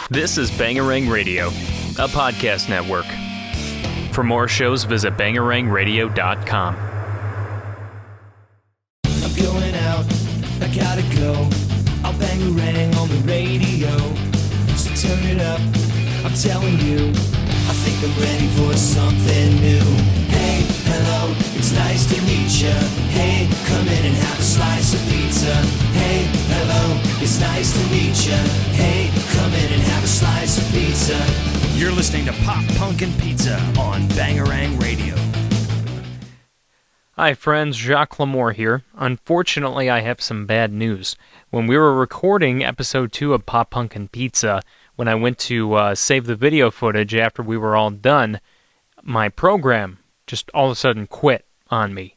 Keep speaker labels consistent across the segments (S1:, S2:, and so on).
S1: This is Bangarang Radio, a podcast network. For more shows, visit bangarangradio.com.
S2: I'm going out, I gotta go. I'll bangarang on the radio. So turn it up, I'm telling you. I think I'm ready for something new. Hey, hello, it's nice to meet ya. Hey, come in and have a slice of pizza. Hey, hello, it's nice to meet ya. Hey, come in and have a slice of pizza. You're listening to Pop Punk and Pizza on Bangarang Radio.
S1: Hi friends, Jacques LaMore here. Unfortunately, I have some bad news. When we were recording episode 2 of Pop Punk and Pizza, when I went to save the video footage after we were all done, my program just all of a sudden quit on me.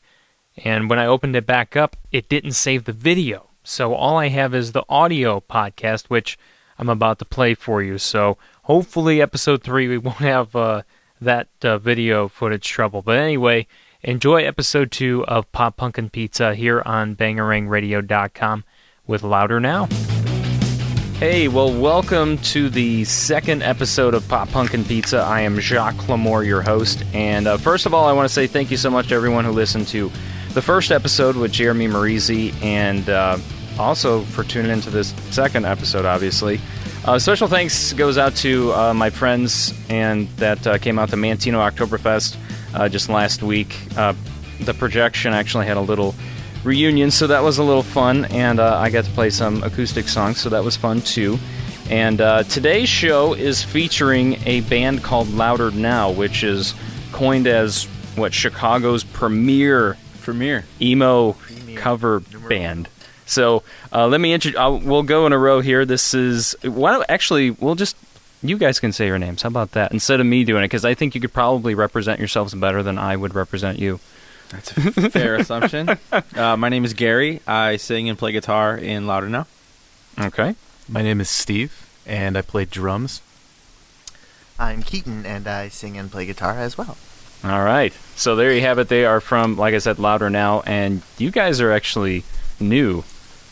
S1: And when I opened it back up, it didn't save the video. So all I have is the audio podcast, which I'm about to play for you. So hopefully episode 3 we won't have that video footage trouble. But anyway, enjoy episode 2 of Pop Punk and Pizza here on bangarangradio.com with Louder Now. Hey, well, welcome to the second episode of Pop Punk and Pizza. I am Jacques LaMore, your host. And first of all, I want to say thank you so much to everyone who listened to the first episode with Jeremy Marisi, and also for tuning into this second episode, obviously. Special thanks goes out to my friends and that came out to Mantino Oktoberfest just last week. The projection actually had a little reunion, so that was a little fun, and I got to play some acoustic songs, so that was fun too. And today's show is featuring a band called LOUDERNOW, which is coined as Chicago's premier emo cover band. So let me introduce. We'll go in a row here. This is you guys can say your names. How about that instead of me doing it? Because I think you could probably represent yourselves better than I would represent you.
S3: That's a fair assumption. My name is Gary. I sing and play guitar in LOUDERNOW.
S1: Okay.
S4: My name is Steve, and I play drums.
S5: I'm Keaton, and I sing and play guitar as well.
S1: All right. So there you have it. They are from, like I said, LOUDERNOW, and you guys are actually new.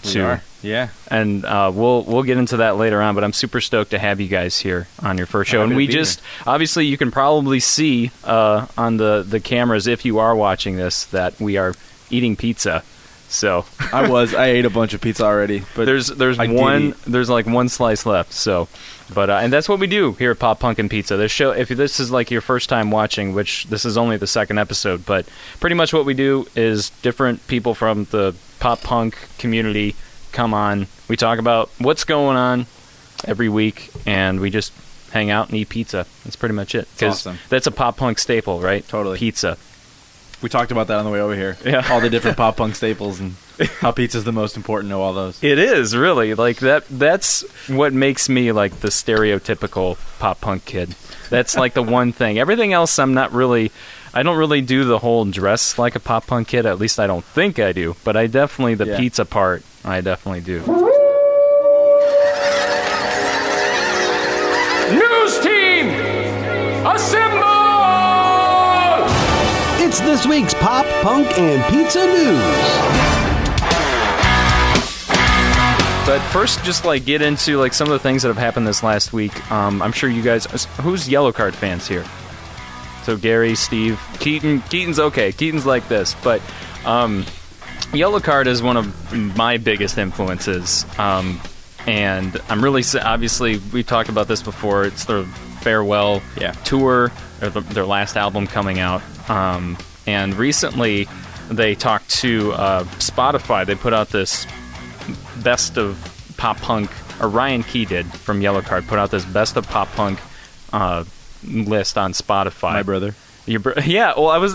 S3: We are. Yeah.
S1: And we'll get into that later on, but I'm super stoked to have you guys here on your first show. And we just, obviously, you can probably see on the cameras, if you are watching this, that we are eating pizza. So
S3: I ate a bunch of pizza already, but
S1: there's like one slice left. So, but and that's what we do here at Pop Punk and Pizza. This show, if this is like your first time watching, which this is only the second episode, but pretty much what we do is different people from the pop punk community come on. We talk about what's going on every week, and we just hang out and eat pizza. That's pretty much it.
S3: That's awesome.
S1: That's a pop punk staple, right?
S3: Totally.
S1: Pizza.
S3: We talked about that on the way over here.
S1: Yeah.
S3: All the different pop punk staples and how pizza's the most important to all those.
S1: It is, really. Like that's what makes me like the stereotypical pop punk kid. That's like the one thing. Everything else I don't really do the whole dress like a pop punk kid. At least I don't think I do. But I definitely, pizza part, I definitely do. News team, assemble!
S6: It's this week's Pop, Punk, and Pizza News.
S1: But first, just like get into like some of the things that have happened this last week. I'm sure you guys, who's Yellow Card fans here? So Gary, Steve, Keaton's okay. Keaton's like this, but Yellow Card is one of my biggest influences. And I'm really, obviously, we talked about this before. It's their farewell tour, or their last album coming out. And recently, they talked to Spotify. They put out this best of pop punk, or Ryan Key did from Yellow Card, put out this best of pop punk list on Spotify.
S3: My brother.
S1: Yeah, well, I was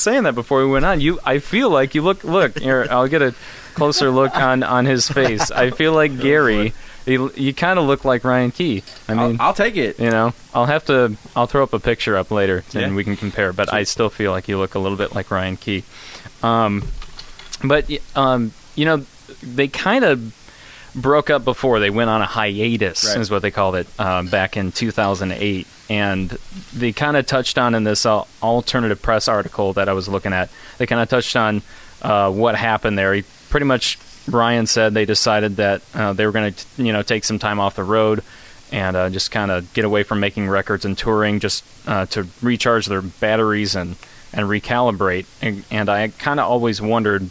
S1: saying that before we went on. I feel like you look here, I'll get a closer look on his face. I feel like Gary, you kind of look like Ryan Key. I mean,
S3: I'll take it.
S1: You know, I'll throw up a picture up later and we can compare, but I still feel like you look a little bit like Ryan Key. But you know, they kind of broke up before. They went on a hiatus, is what they called it, back in 2008. And they kind of touched on in this alternative press article that I was looking at, they kind of touched on what happened there. He pretty much Brian said, they decided that they were going to, take some time off the road and just kind of get away from making records and touring, just to recharge their batteries and recalibrate. And I kind of always wondered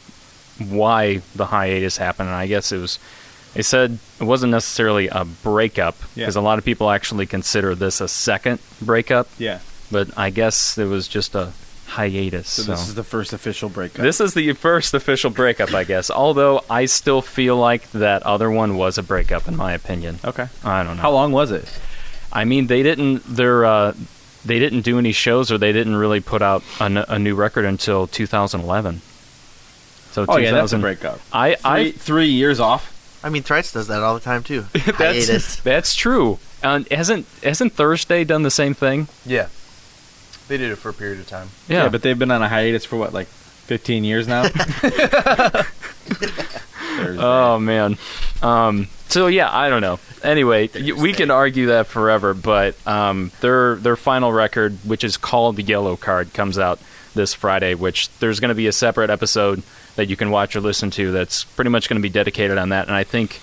S1: why the hiatus happened, and I guess they said it wasn't necessarily a breakup, because a lot of people actually consider this a second breakup.
S3: Yeah.
S1: But I guess it was just a hiatus.
S3: So this is the first official breakup.
S1: This is the first official breakup, I guess. Although I still feel like that other one was a breakup, in my opinion.
S3: Okay.
S1: I don't know.
S3: How long was it?
S1: I mean, they didn't do any shows, or they didn't really put out a new record until 2011. So
S3: yeah, that's a breakup. 3 years off.
S5: I mean, Thrice does that all the time too.
S1: That's true. And hasn't Thursday done the same thing?
S4: Yeah. They did it for a period of time.
S1: Yeah,
S3: but they've been on a hiatus for, 15 years now?
S1: Oh, man. So, yeah, I don't know. Anyway, we can argue that forever, but their final record, which is called Yellow Card, comes out this Friday, which there's going to be a separate episode that you can watch or listen to that's pretty much going to be dedicated on that. And I think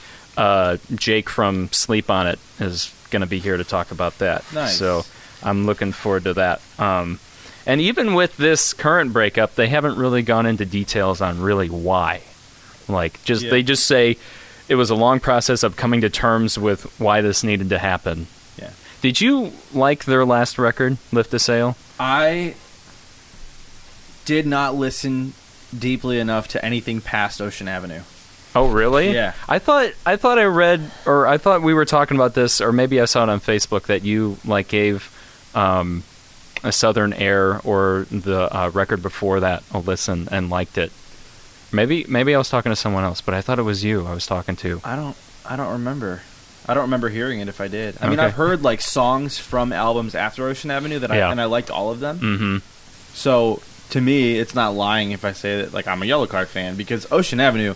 S1: Jake from Sleep On It is going to be here to talk about that.
S3: Nice.
S1: So I'm looking forward to that. And even with this current breakup, they haven't really gone into details on really why. They just say it was a long process of coming to terms with why this needed to happen.
S3: Yeah.
S1: Did you like their last record, Lift a Sail?
S3: I did not listen deeply enough to anything past Ocean Avenue.
S1: Oh, really?
S3: Yeah.
S1: I thought I read, or I thought we were talking about this, or maybe I saw it on Facebook, that you gave a Southern Air or the record before that a listen and liked it. Maybe I was talking to someone else, but I thought it was you I was talking to.
S3: I don't remember. I don't remember hearing it if I did. I mean,
S1: Okay.
S3: I've heard songs from albums after Ocean Avenue and I liked all of them.
S1: Mm-hmm.
S3: So to me, it's not lying if I say that I'm a Yellow Card fan, because Ocean Avenue,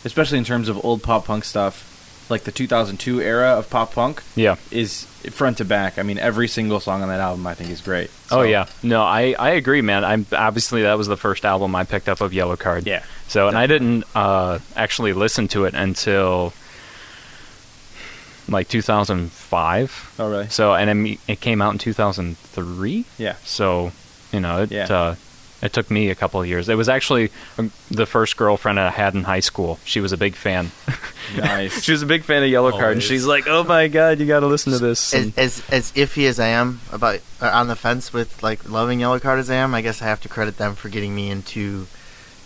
S3: especially in terms of old pop punk stuff, the 2002 era of pop punk, is front to back. I mean, every single song on that album I think is great. So.
S1: Oh yeah, no, I agree, man. Obviously that was the first album I picked up of Yellow Card.
S3: Yeah.
S1: So, and I didn't actually listen to it until 2005.
S3: Oh really?
S1: So, and it came out in 2003.
S3: Yeah.
S1: So, it took me a couple of years. It was actually the first girlfriend I had in high school. She was a big fan.
S3: Nice.
S1: She was a big fan of Yellow Card, and she's like, "Oh my God, you got to listen to this."
S5: As iffy as I am about on the fence with loving Yellow Card as I am, I guess I have to credit them for getting me into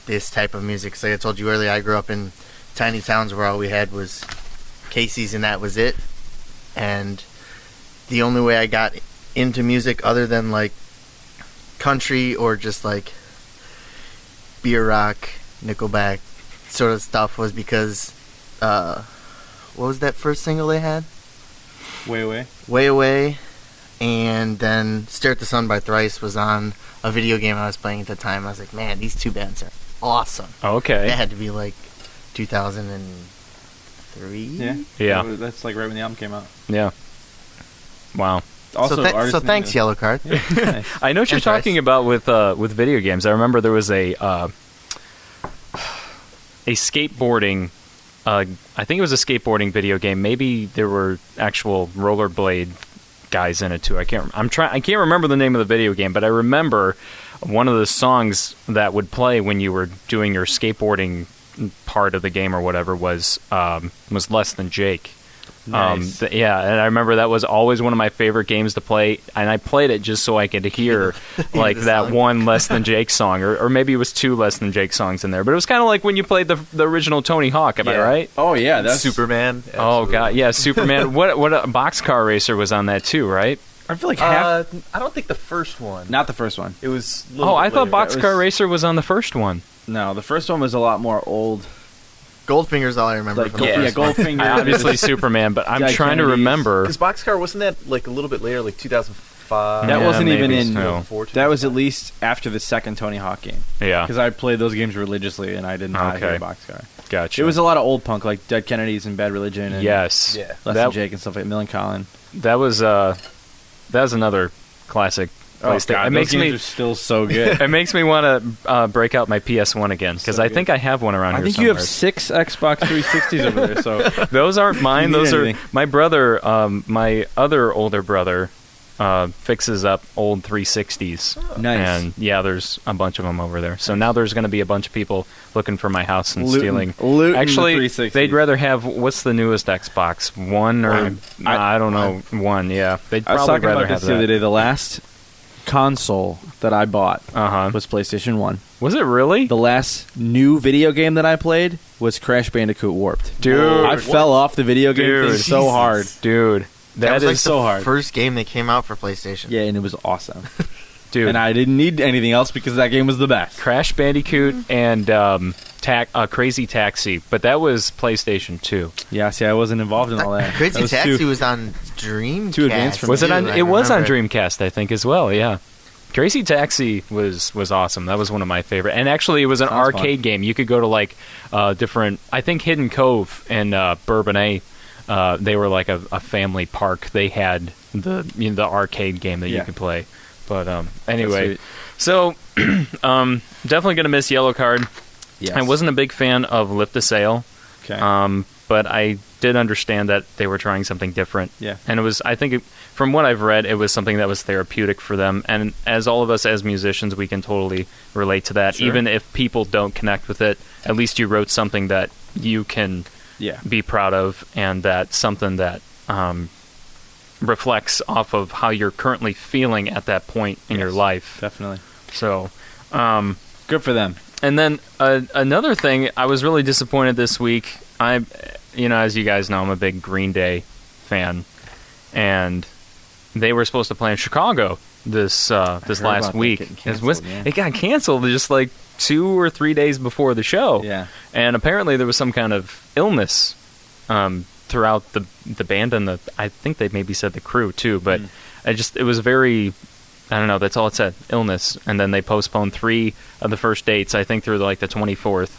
S5: this type of music. So, like I told you earlier, I grew up in tiny towns where all we had was Casey's, and that was it. And the only way I got into music other than country or just beer rock, Nickelback sort of stuff was because what was that first single they had? Way Away. And then Stare at the Sun by Thrice was on a video game I was playing at the time. I was like, man, these two bands are awesome.
S1: Okay.
S5: That had to be 2003.
S1: Yeah.
S3: That's right when the album came out.
S1: Yeah. Wow.
S3: Also,
S5: so thanks, Yellow Card.
S3: Nice.
S1: I know what you're talking about with video games. I remember there was a skateboarding. I think it was a skateboarding video game. Maybe there were actual rollerblade guys in it too. I can't remember the name of the video game, but I remember one of the songs that would play when you were doing your skateboarding part of the game or whatever was Less Than Jake.
S3: Nice.
S1: And I remember that was always one of my favorite games to play, and I played it just so I could hear that
S5: song.
S1: one Less Than Jake song, or maybe it was two Less Than Jake songs in there, but it was kind of like when you played the original Tony Hawk, am I right?
S3: Oh yeah, that's
S4: Superman.
S1: Oh god, yeah, Superman. what a Boxcar Racer was on that too, right?
S3: I feel like half.
S4: I don't think the first one.
S3: Not the first one.
S4: It was.
S1: I thought Boxcar Racer was on the first one.
S3: No, the first one was a lot more old.
S5: Goldfinger's all I remember from the first one.
S3: Goldfinger.
S1: Obviously Superman, but I'm trying to remember.
S4: Because Boxcar, wasn't that a little bit later, 2005?
S3: That wasn't even
S1: maybe
S3: in.
S1: so.
S3: That was at least after the second Tony Hawk game.
S1: Yeah.
S3: Because I played those games religiously, and I did not hear Boxcar.
S1: Gotcha.
S3: It was a lot of old punk, like Dead Kennedys and Bad Religion. And
S1: yes.
S4: Yeah.
S3: Less Than Jake and stuff like Millen Collin.
S1: That was another classic PlayStation.
S3: God,
S1: it makes
S3: those games
S1: me
S3: are still so good.
S1: it makes me want to break out my PS1 again because
S3: So
S1: I
S3: good.
S1: think I have one around
S3: I
S1: here
S3: think
S1: somewhere.
S3: you have 6 Xbox 360s over there. So
S1: Those aren't mine.
S3: need
S1: Those are
S3: anything.
S1: my brother. My other older brother fixes up old 360s.
S3: Nice.
S1: And yeah, there's a bunch of them over there. So now there's going to be a bunch of people looking for my house and stealing.
S3: Looting
S1: Actually,
S3: the 360s.
S1: they'd rather have what's the newest Xbox? One or I don't know. One, yeah. They'd
S3: I was
S1: probably
S3: talking
S1: rather
S3: about
S1: have
S3: this the other
S1: that.
S3: day. The last console that I bought was PlayStation 1.
S1: Was it really?
S3: The last new video game that I played was Crash Bandicoot Warped.
S1: Dude,
S3: I fell off the video game
S1: Dude.
S3: thing so
S5: Jesus.
S3: hard.
S1: dude,
S5: That was
S1: is
S5: like
S3: so
S5: the
S3: hard.
S5: first game that came out for PlayStation.
S3: Yeah, and it was awesome.
S1: dude.
S3: And I didn't need anything else because that game was the best.
S1: Crash Bandicoot and Crazy Taxi, but that was PlayStation 2.
S3: Yeah, see, I wasn't involved in all that.
S5: Crazy
S3: That was
S5: Taxi
S3: too-
S5: was on Dreamcast.
S3: too advanced for me.
S1: Was it
S5: too,
S1: on?
S5: I
S1: It was on
S5: remember.
S1: Dreamcast, I think, as well. Yeah, Crazy Taxi was awesome. That was one of my favorite, and actually, it was an
S3: Sounds
S1: arcade
S3: fun.
S1: game. You could go to like different. I think Hidden Cove and Bourbonnais. They were like a family park. They had the arcade game that you
S3: Yeah.
S1: could play. But anyway,
S3: That's
S1: so definitely gonna miss Yellow Card.
S3: Yes.
S1: I wasn't a big fan of Lift the Sail.
S3: Okay.
S1: But I did understand that they were trying something different.
S3: Yeah.
S1: And it was, I think, from what I've read, it was something that was therapeutic for them. And as all of us as musicians, we can totally relate to that.
S3: Sure.
S1: Even if people don't connect with it, at least you wrote something that you can
S3: Yeah.
S1: be proud of, and that's something that reflects off of how you're currently feeling at that point in your
S3: Yes.
S1: life.
S3: Definitely.
S1: So,
S3: Good for them.
S1: and then another thing, I was really disappointed this week. As you guys know, I'm a big Green Day fan, and they were supposed to play in Chicago this
S3: heard
S1: last
S3: about that
S1: week.
S3: getting canceled, yeah.
S1: It got canceled just like 2 or 3 days before the show.
S3: Yeah.
S1: And apparently there was some kind of illness throughout the band and I think they maybe said the crew too, but it was very, I don't know, that's all it said, illness. And then they postponed 3 of the first dates, I think through like the 24th.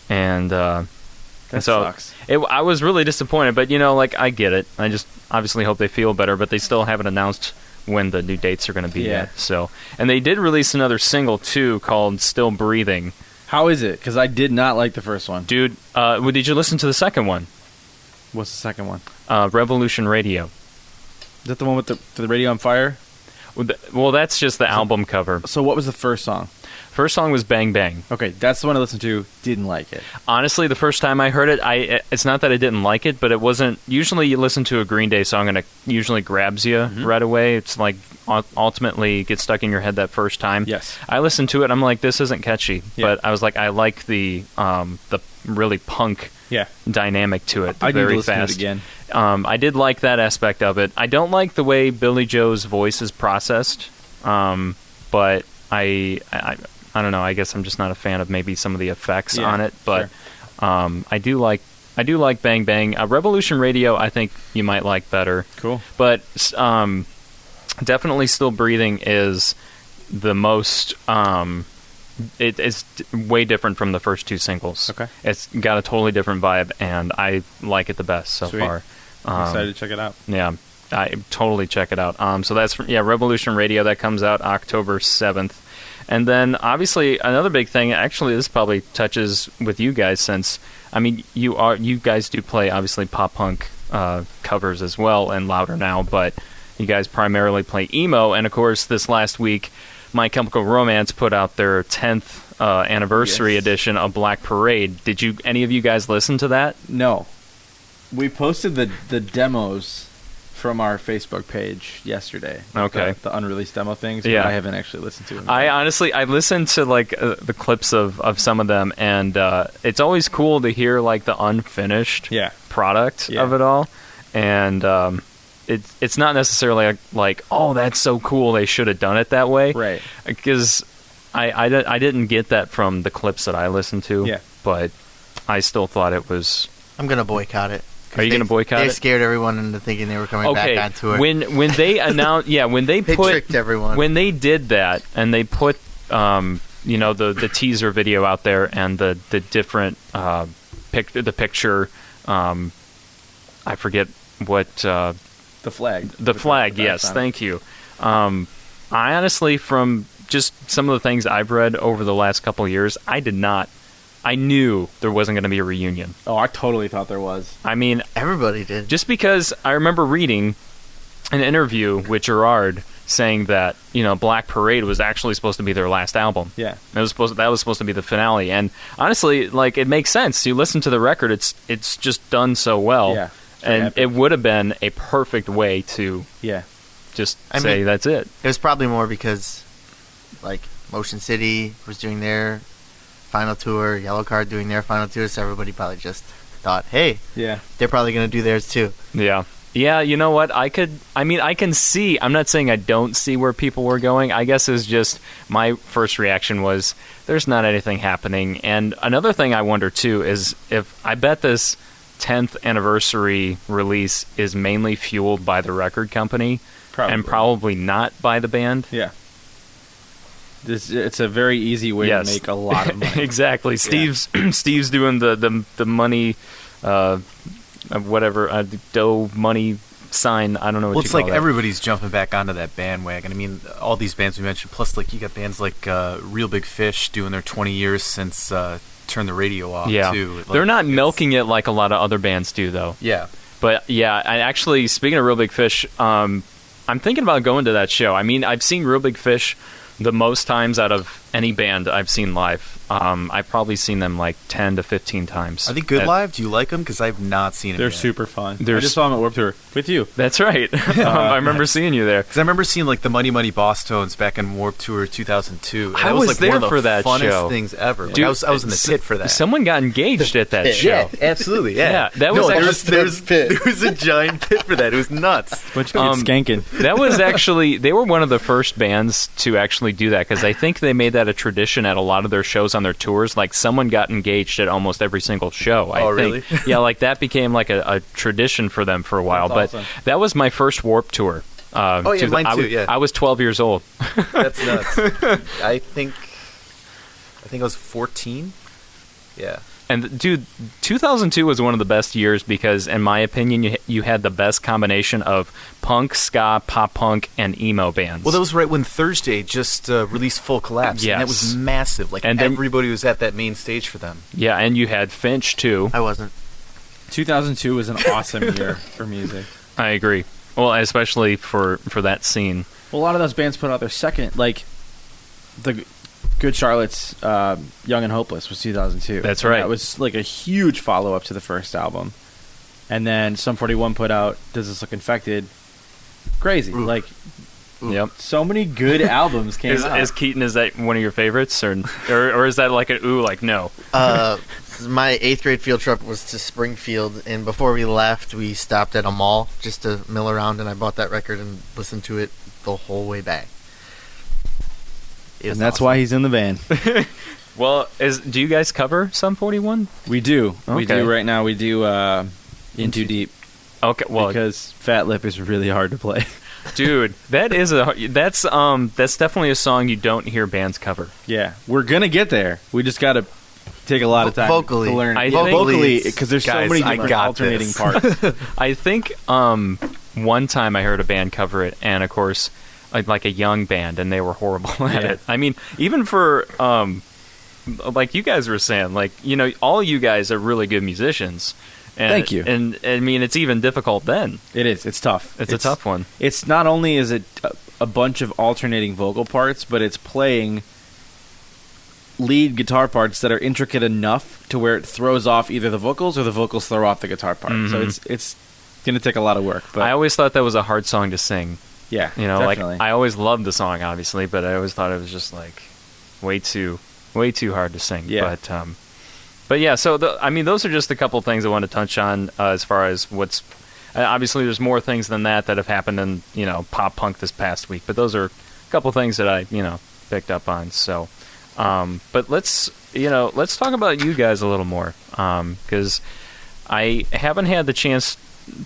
S1: And
S3: That
S1: so
S3: sucks.
S1: I was really disappointed, but I get it. I just obviously hope they feel better, but they still haven't announced when the new dates are going to be
S3: Yeah.
S1: yet. So, and they did release another single too called "Still Breathing."
S3: How is it? Because I did not like the first one.
S1: Dude, did you listen to the second one?
S3: What's the second one?
S1: Revolution Radio.
S3: Is that the one with the radio on fire?
S1: Well, that's just the album cover.
S3: So what was the first song?
S1: First song was Bang Bang.
S3: Okay, that's the one I listened to. Didn't like it.
S1: Honestly, the first time I heard it, it's not that I didn't like it, but it wasn't. Usually, you listen to a Green Day song and it usually grabs you right away. It's like ultimately gets stuck in your head that first time.
S3: Yes.
S1: I listened to it. I'm like, this isn't catchy,
S3: Yeah.
S1: but I was like, I like the really punk
S3: Yeah.
S1: dynamic to it.
S3: I need
S1: very
S3: to listen
S1: fast.
S3: to it again.
S1: I did like that aspect of it. I don't like the way Billy Joe's voice is processed, but I don't know. I guess I'm just not a fan of maybe some of the effects
S3: Yeah,
S1: on it. But
S3: sure.
S1: I do like Bang Bang. Revolution Radio, I think you might like better.
S3: Cool.
S1: But definitely, Still Breathing is the most. It's way different from the first 2 singles.
S3: Okay.
S1: It's got a totally different vibe, and I like it the best so
S3: Sweet.
S1: far.
S3: I'm excited to check it out.
S1: Yeah, I totally check it out. So that's Revolution Radio, that comes out October 7th. And then obviously another big thing, actually this probably touches with you guys, since you guys do play obviously pop punk covers as well and Louder Now, but you guys primarily play emo. And of course this last week My Chemical Romance put out their 10th anniversary
S3: Yes.
S1: edition of Black Parade. Did any of you guys listen to that?
S3: No. We posted the demos from our Facebook page yesterday.
S1: Okay.
S3: The unreleased demo things. but
S1: Yeah.
S3: I haven't actually listened to them.
S1: I listened to like the clips of some of them, and it's always cool to hear like the unfinished
S3: Yeah.
S1: product
S3: Yeah.
S1: of it all, and it's not necessarily like, oh, that's so cool, they should have done it that way,
S3: Right.
S1: Because I didn't get that from the clips that I listened to,
S3: Yeah.
S1: but I still thought it was.
S5: I'm gonna boycott it. 'Cause
S1: Are you
S5: they-
S1: gonna boycott
S5: They
S1: it?
S5: scared everyone into thinking they were coming
S1: Okay,
S5: back on tour.
S1: when they announced, when they
S5: They
S1: put
S5: tricked everyone.
S1: when they did that, and they put the teaser video out there and the different the picture, I forget what
S3: The flag.
S1: the flag.
S3: the
S1: Yes,
S3: background.
S1: thank you. I honestly, from just some of the things I've read over the last couple of years, I knew there wasn't going to be a reunion.
S3: Oh, I totally thought there was.
S1: I mean,
S5: Everybody did.
S1: just because I remember reading an interview with Gerard saying that, Black Parade was actually supposed to be their last album.
S3: Yeah.
S1: That was supposed to be the finale. And honestly, like, it makes sense. You listen to the record, it's just done so well.
S3: Yeah.
S1: And it would have been a perfect way to just say that's it.
S5: It was probably more because, like, Motion City was doing their final tour, Yellowcard doing their final tour, so everybody probably just thought, hey, they're probably going to do theirs too.
S1: Yeah. Yeah, you know what? I can see, I'm not saying I don't see where people were going. I guess it's just my first reaction was there's not anything happening. And another thing I wonder too is if I bet this 10th anniversary release is mainly fueled by the record company and probably not by the band.
S3: Yeah. It's a very easy way to make a lot of money.
S1: Exactly. Steve's doing the money, whatever, dough money sign. I don't know what you call
S7: it's like
S1: that.
S7: Everybody's jumping back onto that bandwagon. I mean, all these bands we mentioned, plus like you got bands like Real Big Fish doing their 20 years since Turn the Radio Off too.
S1: They're not milking it like a lot of other bands do, though.
S7: Yeah.
S1: But yeah, I actually, speaking of Real Big Fish, I'm thinking about going to that show. I mean, I've seen Real Big Fish the most times out of any band I've seen live. I've probably seen them like 10 to 15 times.
S7: Are they good live? Do you like them? Because I've not seen them.
S3: They're
S7: yet.
S3: super fun. I just saw them at Warped Tour with you.
S1: That's right. I remember seeing you there.
S7: Because I remember seeing like the Money Money Boss Tones back in Warped Tour 2002. And
S1: I
S7: that
S1: was
S7: like
S1: there
S7: one of the
S1: for that
S7: funnest
S1: show.
S7: things ever. Like,
S1: Dude,
S7: I was in the pit for that.
S1: Someone got engaged at that show.
S7: Yeah, absolutely. Yeah,
S1: that was
S7: there was a giant pit for that. It was nuts.
S3: Bunch of kids skanking.
S1: That was actually, they were one of the first bands to actually do that, because I think they made that a tradition at a lot of their shows on their tours. Like, someone got engaged at almost every single show. I think.
S7: Really?
S1: Yeah, like that became like a tradition for them for a while.
S3: That's
S1: but
S3: awesome.
S1: that was my first Warped Tour.
S7: Mine too. Yeah,
S1: I was 12 years old.
S7: that's nuts. I think I was 14. Yeah.
S1: And dude, 2002 was one of the best years because, in my opinion, you had the best combination of punk, ska, pop punk, and emo bands.
S7: Well, that was right when Thursday just released Full Collapse.
S1: Yes.
S7: And that was massive. Like,
S1: and then,
S7: everybody was at that main stage for them.
S1: Yeah, and you had Finch, too.
S5: I wasn't.
S3: 2002 was an awesome year for music.
S1: I agree. Well, especially for that scene.
S3: Well, a lot of those bands put out their second, like, the Good Charlotte's Young and Hopeless was 2002.
S1: That's right.
S3: That was like a huge follow-up to the first album. And then Sum 41 put out Does This Look Infected? Crazy.
S5: Oof.
S3: Like,
S1: Yep.
S3: so many good albums came out.
S1: Is Keaton, is that one of your favorites? Or is that like an ooh, like no?
S5: My 8th grade field trip was to Springfield, and before we left, we stopped at a mall just to mill around, and I bought that record and listened to it the whole way back.
S3: And that's why he's in the van.
S1: Well, do you guys cover Sum 41?
S3: We do.
S1: Okay.
S3: We do right now. We do In Too Deep.
S1: Okay, well,
S3: because Fat Lip is really hard to play.
S1: Dude, that's definitely a song you don't hear bands cover.
S3: Yeah, we're gonna get there. We just gotta take a lot of time
S5: vocally
S3: to learn.
S1: Vocally,
S3: because there's
S7: guys,
S3: so many
S7: I
S3: different
S7: got
S3: alternating
S7: this.
S3: parts.
S1: I think one time I heard a band cover it, and of course, like a young band, and they were horrible at it. I mean, even for like you guys were saying, like, all you guys are really good musicians. And,
S3: Thank you.
S1: And I mean, it's even difficult then.
S3: It is. It's tough.
S1: It's a tough one.
S3: It's not only is it a bunch of alternating vocal parts, but it's playing lead guitar parts that are intricate enough to where it throws off either the vocals or the vocals throw off the guitar part.
S1: Mm-hmm.
S3: So it's going to take a lot of work. But
S1: I always thought that was a hard song to sing.
S3: yeah,
S1: like
S3: definitely.
S1: I always loved the song, obviously, but I always thought it was just like way too hard to sing.
S3: Yeah.
S1: But yeah, so those are just a couple things I want to touch on as far as what's. Obviously, there's more things than that have happened in pop punk this past week, but those are a couple things that I picked up on. So, but let's talk about you guys a little more because I haven't had the chance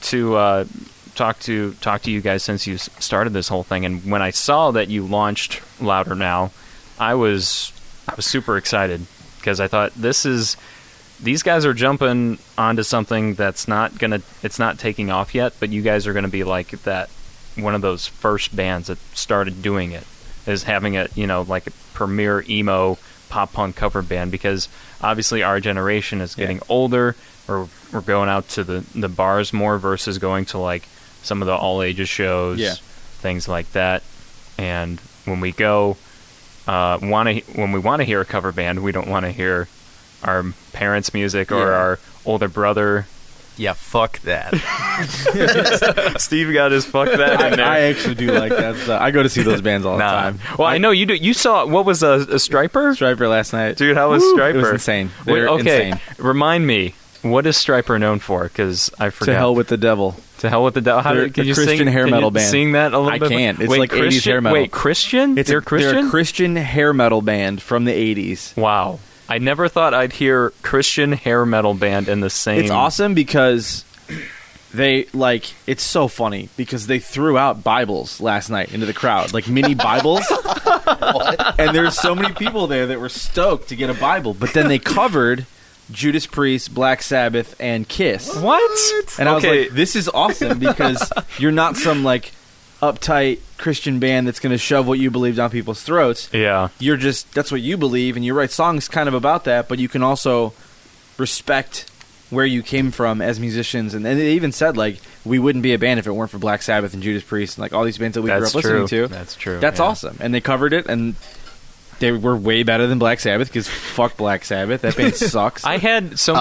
S1: to talk to you guys since you started this whole thing, and when I saw that you launched Louder Now, I was super excited. Because I thought these guys are jumping onto something that's it's not taking off yet, but you guys are gonna be like that one of those first bands that started doing it. is having a like a premier emo pop punk cover band, because obviously our generation is getting older, or we're going out to the bars more versus going to like some of the all ages shows, things like that. And when we go, when we want to hear a cover band, we don't want to hear our parents' music or our older brother.
S7: Yeah, fuck that.
S1: Steve got his fuck that in there.
S3: I actually do like that. I go to see those bands all the time.
S1: Well, I know you do. You saw, what was a Striper?
S3: Striper last night.
S1: Dude, how was Striper?
S3: It was insane. They're insane.
S1: Remind me, what is Striper known for? Because I forgot.
S3: To Hell with the Devil.
S1: To Hell with the Devil. How
S3: They're
S1: can
S3: a
S1: you
S3: Christian
S1: sing,
S3: hair metal band.
S1: Sing that a little bit?
S3: I can't. It's
S1: wait,
S3: like 80s hair metal.
S1: Wait, Christian? They're Christian?
S3: They're a Christian hair metal band from the 80s.
S1: Wow. I never thought I'd hear Christian hair metal band in the same...
S3: It's awesome because... it's so funny because they threw out Bibles last night into the crowd, like mini Bibles. And there's so many people there that were stoked to get a Bible, but then they covered Judas Priest, Black Sabbath, and Kiss.
S1: What?
S3: And I was like, this is awesome because you're not some like uptight Christian band that's going to shove what you believe down people's throats.
S1: Yeah.
S3: You're just, that's what you believe, and you write songs kind of about that, but you can also respect where you came from as musicians. And they even said, like, we wouldn't be a band if it weren't for Black Sabbath and Judas Priest and like all these bands that we grew up listening to.
S1: That's true.
S3: That's awesome. And they covered it, and they were way better than Black Sabbath because fuck Black Sabbath. That band sucks.
S1: I had so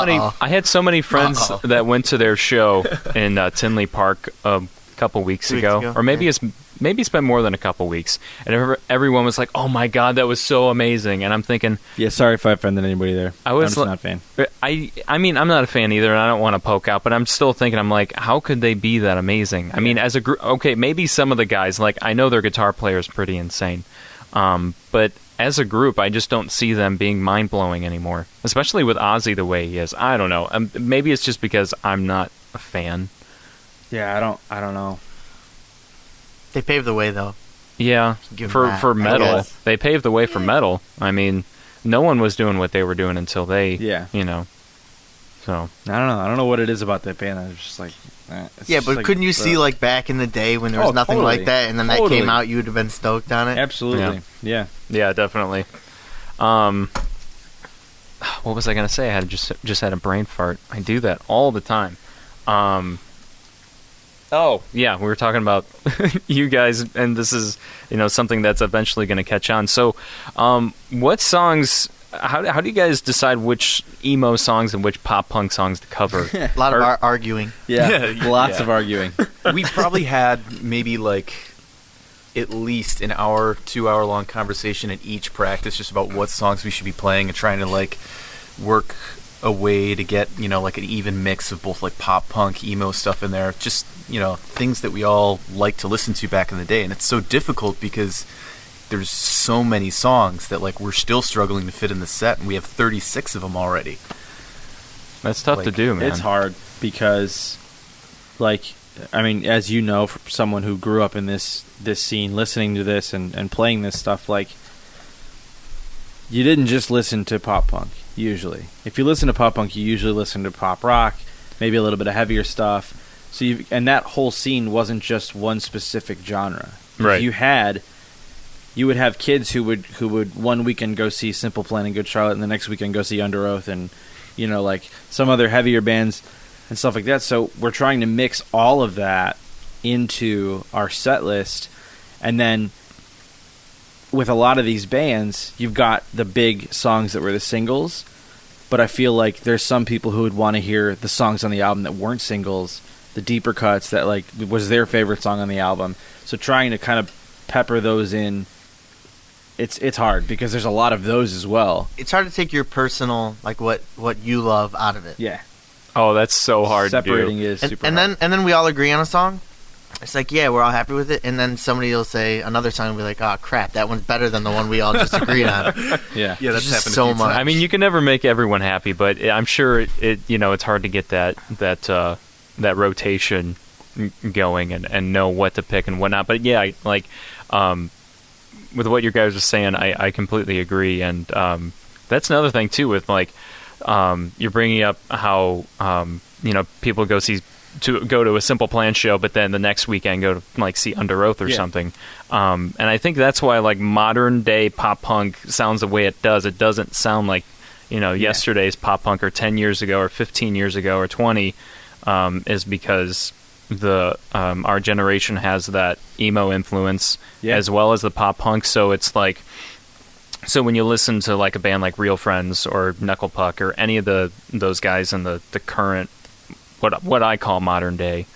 S1: many friends that went to their show in Tinley Park a couple weeks ago. Or maybe it's been more than a couple weeks, and everyone was like, "Oh my god, that was so amazing!" And I'm thinking,
S3: yeah, sorry if I offended anybody there. I'm just not a fan.
S1: I mean, I'm not a fan either, and I don't want to poke out, but I'm still thinking, I'm like, how could they be that amazing? I mean, as a group, okay, maybe some of the guys, like, I know their guitar player is pretty insane, but as a group, I just don't see them being mind blowing anymore, especially with Ozzy the way he is. I don't know. Maybe it's just because I'm not a fan.
S3: Yeah, I don't know.
S5: They paved the way, though.
S1: Yeah, for metal. They paved the way for metal. I mean, no one was doing what they were doing until they, So
S3: I don't know what it is about that band. I was just like,
S5: but couldn't you see like back in the day when there was nothing like that, and then that came out, you would have been stoked on it?
S3: Absolutely. Yeah,
S1: definitely. What was I gonna say? I had just had a brain fart. I do that all the time. Oh, yeah, we were talking about you guys, and this is, something that's eventually going to catch on. So, what songs, how do you guys decide which emo songs and which pop punk songs to cover?
S5: A lot of arguing.
S3: Yeah, lots of arguing.
S7: We probably had maybe like at least an hour, 2 hour long conversation at each practice just about what songs we should be playing and trying to like work a way to get, like an even mix of both like pop punk, emo stuff in there. Just, things that we all like to listen to back in the day. And it's so difficult because there's so many songs that like we're still struggling to fit in the set, and we have 36 of them already.
S1: That's tough to do, man.
S3: It's hard because, like, I mean, as you know, for someone who grew up in this scene, listening to this and playing this stuff, like, you didn't just listen to pop punk. Usually, if you listen to pop punk, you usually listen to pop rock, maybe a little bit of heavier stuff. So and that whole scene wasn't just one specific genre.
S1: Right.
S3: You would have kids who would one weekend go see Simple Plan and Good Charlotte, and the next weekend go see Under Oath, and like some other heavier bands and stuff like that. So we're trying to mix all of that into our set list, and then with a lot of these bands, you've got the big songs that were the singles, but I feel like there's some people who would want to hear the songs on the album that weren't singles, the deeper cuts that like was their favorite song on the album. So trying to kind of pepper those in, it's hard because there's a lot of those as well.
S5: It's hard to take your personal, like what you love out of it.
S3: Yeah.
S1: Oh, that's so hard
S3: Separating
S1: to do.
S3: is super hard.
S5: And then we all agree on a song. It's like, yeah, we're all happy with it, and then somebody will say another song and be like, oh, crap, that one's better than the one we all just agreed on.
S3: Yeah,
S7: that's happened
S5: so much.
S1: I mean, you can never make everyone happy, but I'm sure it's hard to get that rotation going and know what to pick and whatnot. But yeah, like with what you guys are saying, I completely agree, and that's another thing too with like you're bringing up how people go to a Simple Plan show, but then the next weekend go to like see Under Oath or something. And I think that's why like modern day pop punk sounds the way it does. It doesn't sound like yesterday's pop punk or 10 years ago or 15 years ago or 20, is because our generation has that emo influence as well as the pop punk. So it's like, so when you listen to like a band like Real Friends or Knuckle Puck or any of those guys in the current what I call modern day,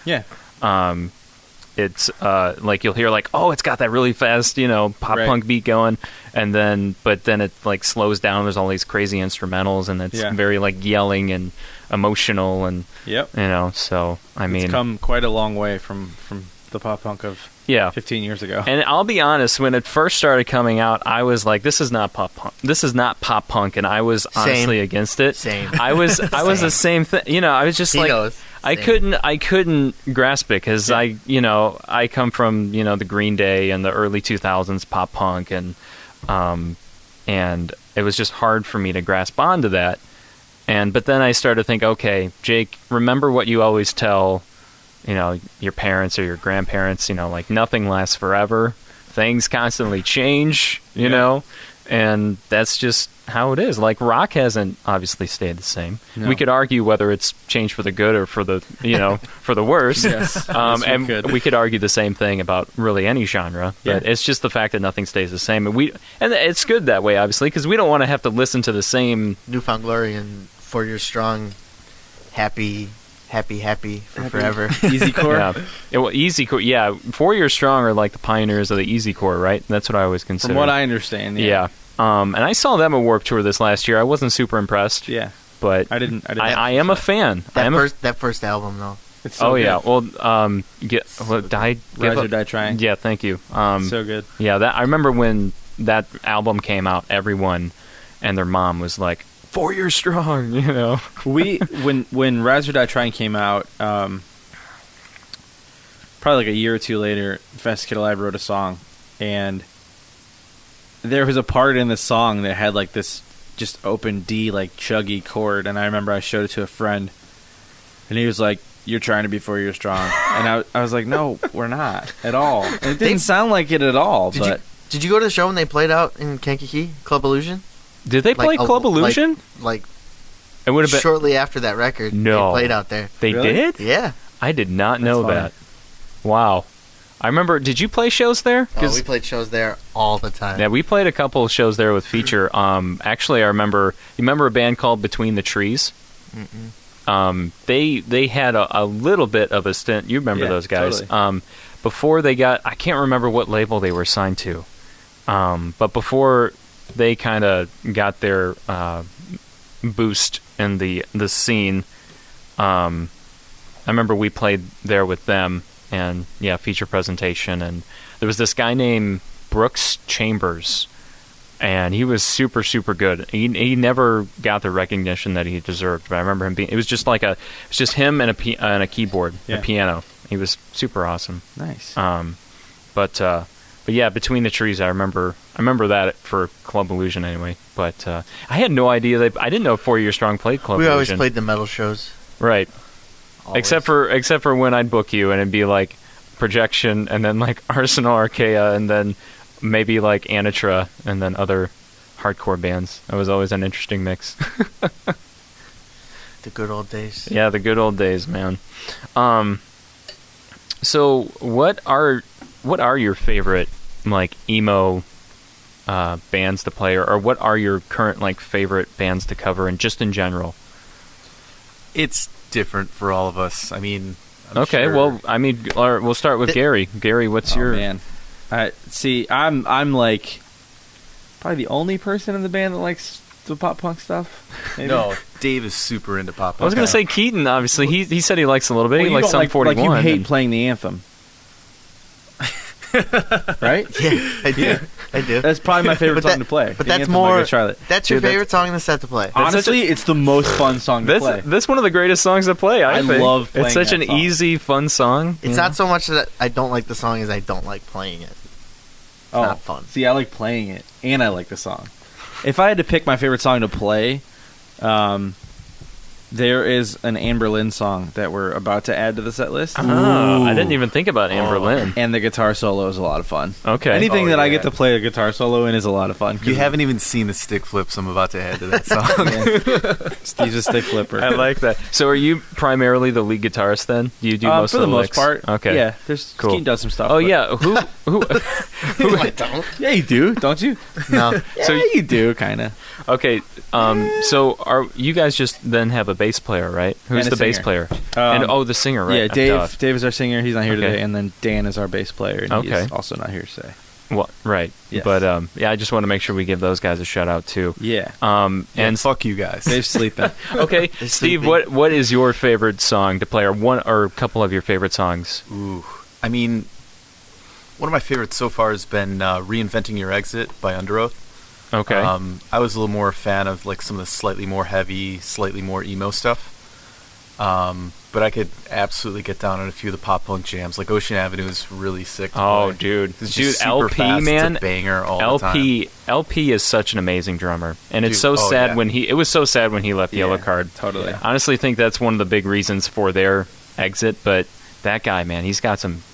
S1: it's like you'll hear like, oh, it's got that really fast pop punk beat going, but then it like slows down. There's all these crazy instrumentals, and it's very like yelling and emotional, and so I mean,
S3: it's come quite a long way from the pop punk of 15 years ago.
S1: And I'll be honest, when it first started coming out, I was like, this is not pop punk. This is not pop punk, and I was honestly against it.
S5: Same.
S1: I was the same thing. I was just I couldn't grasp it because I come from the Green Day and the early 2000s pop punk, and it was just hard for me to grasp onto that. But then I started to think, okay, Jake, remember what you always tell your parents or your grandparents, like nothing lasts forever. Things constantly change, you know, and that's just how it is. Like rock hasn't obviously stayed the same. No. We could argue whether it's changed for the good or for the, for the worse.
S3: Yes.
S1: And we could argue the same thing about really any genre, but it's just the fact that nothing stays the same. And it's good that way, obviously, because we don't want to have to listen to the same
S5: Newfound Glory and 4 Years Strong, happy for forever.
S3: Easy core.
S1: Easy core. Yeah, 4 Years Strong are like the pioneers of the easy core, right? That's what I always consider.
S3: From what I understand.
S1: Yeah. And I saw them at Warped Tour this last year. I wasn't super impressed.
S3: Yeah.
S1: But
S3: I didn't.
S1: I am a fan.
S5: That first album though.
S3: It's so good.
S1: Yeah. Well,
S3: Rise or Die Trying.
S1: Yeah. Thank you.
S3: So good.
S1: Yeah. I remember when that album came out. Everyone and their mom was like, 4 Years Strong,
S3: when Rise or Die Trying came out, probably like a year or two later, Fast Kid Alive wrote a song, and there was a part in the song that had like this just open D like chuggy chord, and I remember I showed it to a friend, and he was like, "You're trying to be 4 Years Strong," and I was like, "No, we're not at all." And it didn't sound like it at all.
S5: Did you go to the show when they played out in Kankakee, Club Illusion?
S1: Did they play Club Illusion?
S5: It would have been shortly after that record.
S1: No,
S5: they played out there.
S1: They did?
S5: Yeah,
S1: I did not know that. Wow, I remember. Did you play shows there?
S5: We played shows there all the time.
S1: Yeah, we played a couple of shows there with Feature. Actually, I remember. You remember a band called Between the Trees? Mm-mm. They had a little bit of a stint. You remember those guys?
S3: Totally.
S1: Before they got, I can't remember what label they were signed to. But before they kind of got their boost in the scene, I remember we played there with them, and feature presentation, and there was this guy named Brooks Chambers, and he was super, super good. He never got the recognition that he deserved, but I remember him being, it was just him and a keyboard, a piano. He was super awesome.
S3: Nice.
S1: But yeah, Between the Trees, I remember that for Club Illusion anyway. But I had no idea I didn't know 4 Years Strong played Club Illusion.
S5: We always played the metal shows.
S1: Right.
S5: Always.
S1: Except for when I'd book you and it'd be like Projection and then like Arsenal Archaea and then maybe like Anitra and then other hardcore bands. That was always an interesting mix.
S5: The good old days.
S1: Yeah, the good old days, man. So what are your favorite like emo bands to play, or what are your current like favorite bands to cover, and just in general?
S7: It's different for all of us. I mean,
S1: well, I mean, we'll start with Gary. Gary, what's your
S3: man? See, I'm like probably the only person in the band that likes the pop punk stuff. Maybe?
S7: No, Dave is super into pop punk.
S1: I was going to say Keaton. Obviously, he said he likes a little bit.
S3: Well,
S1: he likes Sum 41.
S3: Like you hate playing the anthem. Right?
S5: Yeah, I do. I do.
S3: That's probably my favorite song to play.
S5: But that's more. That's your favorite song in the set to play.
S3: Honestly, it's the most fun song to play.
S1: That's one of the greatest songs to play. I think.
S3: Love playing
S1: it's such
S3: that
S1: an
S3: song.
S1: easy, fun song.
S5: It's not so much that I don't like the song as I don't like playing it. It's not fun.
S3: See, I like playing it, and I like the song. If I had to pick my favorite song to play, There is an Amber Lynn song that we're about to add to the set list.
S1: Oh, I didn't even think about Amber Lynn.
S3: And the guitar solo is a lot of fun.
S1: Okay.
S3: Anything that I get to play a guitar solo in is a lot of fun.
S7: You haven't even seen the stick flips I'm about to add to that song.
S3: Steve's a stick flipper.
S1: I like that. So are you primarily the lead guitarist then? Do you do most
S3: for
S1: of
S3: the most
S1: licks?
S3: part.
S1: Okay.
S3: Yeah, there's
S1: Cool.
S3: Keaton does some stuff.
S1: Oh,
S3: but-
S1: yeah. Who
S5: I don't.
S3: Yeah, you do, don't you?
S5: No.
S3: Yeah,
S1: So-
S3: you do, kind of.
S1: Okay, so are you guys just then have a bass player, right? Who's
S3: And
S1: the
S3: a
S1: bass
S3: singer.
S1: player? And the singer, right?
S3: Yeah, Dave is our singer. He's not here
S1: Okay.
S3: today. And then Dan is our bass player, and
S1: Okay.
S3: he's also not here today.
S1: Well, right.
S3: Yes.
S1: But yeah, I just want to make sure we give those guys a shout out too.
S3: Yeah.
S1: And
S7: fuck you guys.
S3: Dave's sleeping.
S1: okay, Steve, what is your favorite song to play, or one or a couple of your favorite songs?
S7: Ooh, I mean, one of my favorites so far has been "Reinventing Your Exit" by Under Oath.
S1: Okay.
S7: I was a little more a fan of like some of the slightly more heavy, slightly more emo stuff. But I could absolutely get down on a few of the pop punk jams. Like Ocean Avenue is really sick to
S1: Oh,
S7: play.
S1: dude,
S7: It's just super
S1: LP,
S7: fast.
S1: man,
S7: It's a banger all the time.
S1: LP is such an amazing drummer, and it's
S7: Dude,
S1: so
S7: oh,
S1: sad
S7: yeah.
S1: when it was so sad when he left Yellow
S3: Yeah,
S1: Card.
S3: totally.
S1: I honestly think that's one of the big reasons for their exit. But that guy, man, he's got some.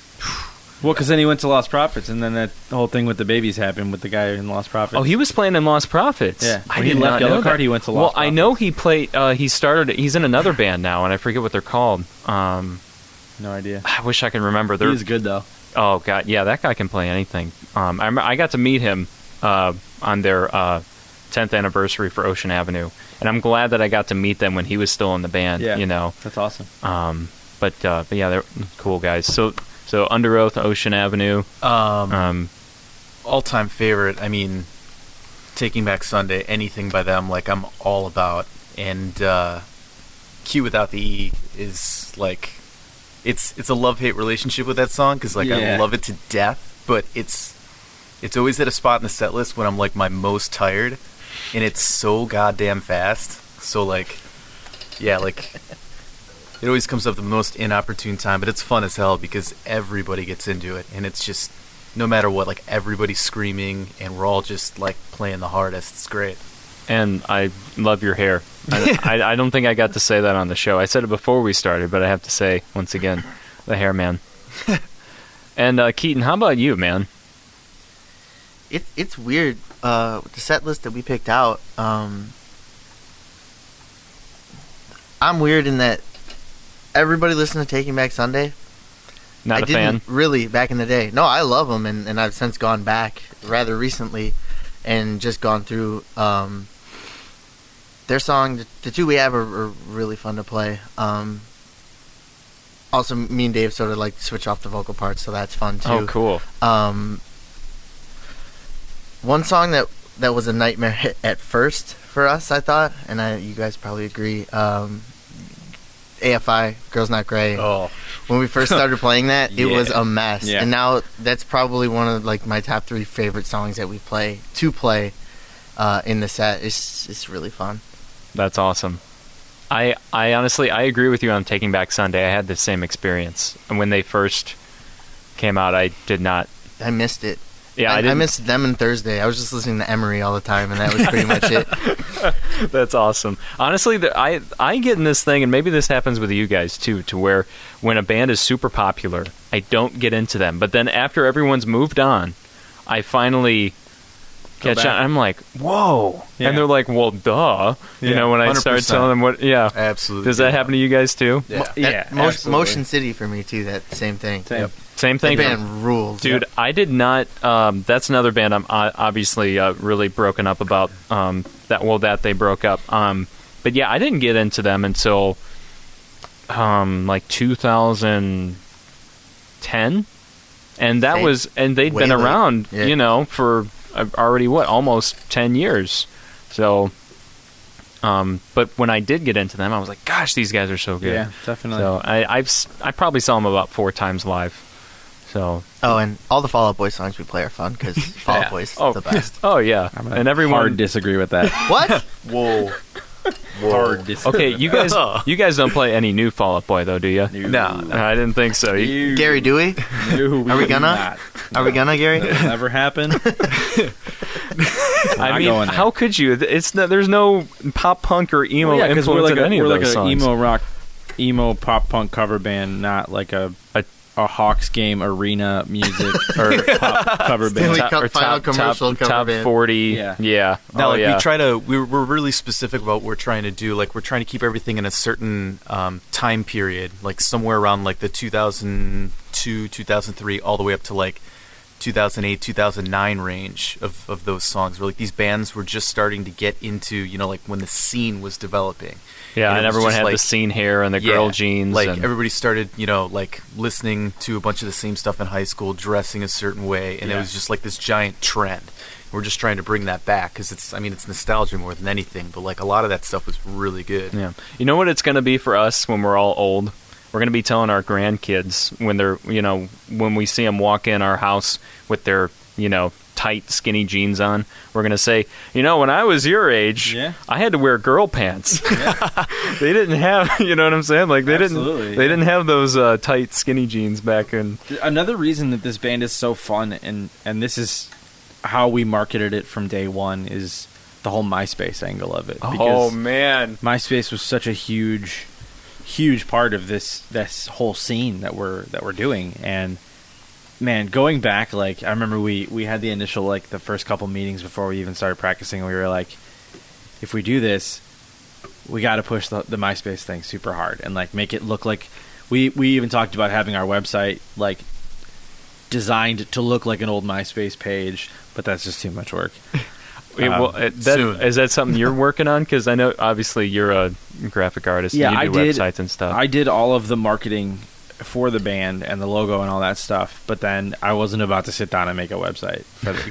S3: Well, because then he went to Lost Prophets, and then that whole thing with the babies happened with the guy in Lost Prophets.
S1: Oh, he was playing in Lost Prophets.
S3: Yeah.
S1: I
S3: When he
S1: did
S3: left
S1: not
S3: Yellow
S1: know
S3: Card,
S1: that.
S3: he went to
S1: Well,
S3: Lost
S1: I know he played. He started. He's in another band now, and I forget what they're called.
S3: No idea.
S1: I wish I can remember.
S3: He's good, though.
S1: Oh god, yeah, that guy can play anything. I got to meet him on their 10th anniversary for Ocean Avenue, and I'm glad that I got to meet them when he was still in the band.
S3: Yeah.
S1: You know,
S3: That's awesome.
S1: but yeah, they're cool guys. So Under Oath, Ocean Avenue.
S7: All-time favorite, I mean, Taking Back Sunday, anything by them, like, I'm all about. And Q Without the E is, like, it's a love-hate relationship with that song, because, like, I
S3: Yeah.
S7: love it to death, but it's always at a spot in the set list when I'm, like, my most tired, and it's so goddamn fast. So, like, yeah, like, it always comes up at the most inopportune time, but it's fun as hell because everybody gets into it, and it's just, no matter what, like, everybody's screaming, and we're all just, like, playing the hardest. It's great.
S1: And I love your hair. I don't think I got to say that on the show. I said it before we started, but I have to say once again, the hair, man. And Keaton, how about you, man?
S5: It's weird. With the set list that we picked out, I'm weird in that everybody listened to Taking Back Sunday.
S1: Not
S5: I
S1: a fan?
S5: didn't really back in the day. No, I love them, and I've since gone back rather recently and just gone through their song. The two we have are really fun to play. Also, me and Dave sort of like switch off the vocal parts, so that's fun too.
S1: Oh, cool.
S5: One song that was a nightmare hit at first for us, I thought, and you guys probably agree. AFI, Girls Not Grey.
S7: Oh.
S5: When we first started playing that, it was a mess.
S3: Yeah.
S5: And now that's probably one of like my top 3 favorite songs that we play in the set. It's really fun.
S1: That's awesome. I honestly, I agree with you on Taking Back Sunday. I had the same experience. And when they first came out, I did not.
S5: I missed it.
S1: Yeah,
S5: I missed them and Thursday. I was just listening to Emery all the time, and that was pretty much it.
S1: That's awesome. Honestly, I get in this thing, and maybe this happens with you guys too, to where when a band is super popular, I don't get into them. But then after everyone's moved on, I finally catch on. I'm like, whoa.
S3: Yeah.
S1: And they're like, well, duh. You
S3: Yeah,
S1: know, when I start
S7: 100%.
S1: telling them what, yeah.
S7: Absolutely.
S1: Does that happen to you guys too?
S7: Yeah.
S5: Motion City for me too. That same thing.
S3: Same.
S1: Same
S5: That
S1: thing?
S5: band rules.
S1: Dude, I did not. That's another band I'm obviously really broken up about. That they broke up. But yeah, I didn't get into them until like 2010, and that
S5: Same.
S1: was, and they'd
S5: Way
S1: been
S5: late.
S1: around,
S5: Yeah.
S1: you know, for already almost 10 years. So, but when I did get into them, I was like, gosh, these guys are so good.
S3: Yeah, definitely.
S1: So I probably saw them about 4 times live. So.
S5: Oh, and all the Fall Out Boy songs we play are fun because Fall Out Boy's the best.
S1: Oh yeah,
S3: I'm gonna
S1: and everyone
S3: hard disagree with that.
S5: What?
S7: Whoa.
S3: hard to
S1: Okay, you guys don't play any new Fall Out Boy though, do you?
S7: No.
S1: I didn't think so.
S5: Gary, do we?
S3: No,
S5: Are we
S3: do
S5: gonna?
S3: not.
S5: Are we gonna, Gary?
S3: That'll never happen.
S1: I mean,
S3: going there.
S1: how could you? There's no pop punk or emo influence in any of those songs.
S3: Emo rock, emo pop punk cover band, not like a Hawks game arena music or pop cover band.
S5: Stanley Cup final commercial cover
S1: top
S5: band.
S1: 40.
S3: Yeah.
S7: Now,
S1: yeah.
S7: we try to. We're really specific about what we're trying to do. Like, we're trying to keep everything in a certain time period, like somewhere around like the 2002, 2003, all the way up to like 2008, 2009 range of those songs. Where like these bands were just starting to get into, like when the scene was developing.
S1: Yeah, and
S7: it was
S1: everyone
S7: just
S1: had
S7: like-
S1: the scene hair and the girl jeans.
S7: Like
S1: and,
S7: everybody started, like listening to a bunch of the same stuff in high school, dressing a certain way, and it was just like this giant trend. We're just trying to bring that back because it's nostalgia more than anything. But like a lot of that stuff was really good.
S1: yeah. You know what it's going to be for us when we're all old? We're going to be telling our grandkids when they're, when we see them walk in our house with their, tight, skinny jeans on, we're going to say, when I was your age, I had to wear girl pants. They didn't have, you know what I'm saying? Like they didn't have those tight, skinny jeans back in.
S3: Another reason that this band is so fun, and this is how we marketed it from day one, is the whole MySpace angle of it.
S1: Oh, man.
S3: MySpace was such a huge part of this whole scene that we're doing. And man, going back, like I remember we had the initial, like the first couple meetings before we even started practicing, we were like, if we do this, we got to push the MySpace thing super hard and like make it look like we even talked about having our website like designed to look like an old MySpace page, but that's just too much work.
S1: Soon. Is that something you're working on? Because I know obviously you're a graphic artist.
S3: Yeah,
S1: and you
S3: I
S1: do
S3: did
S1: websites and stuff.
S3: I did all of the marketing for the band and the logo and all that stuff, but then I wasn't about to sit down and make a website.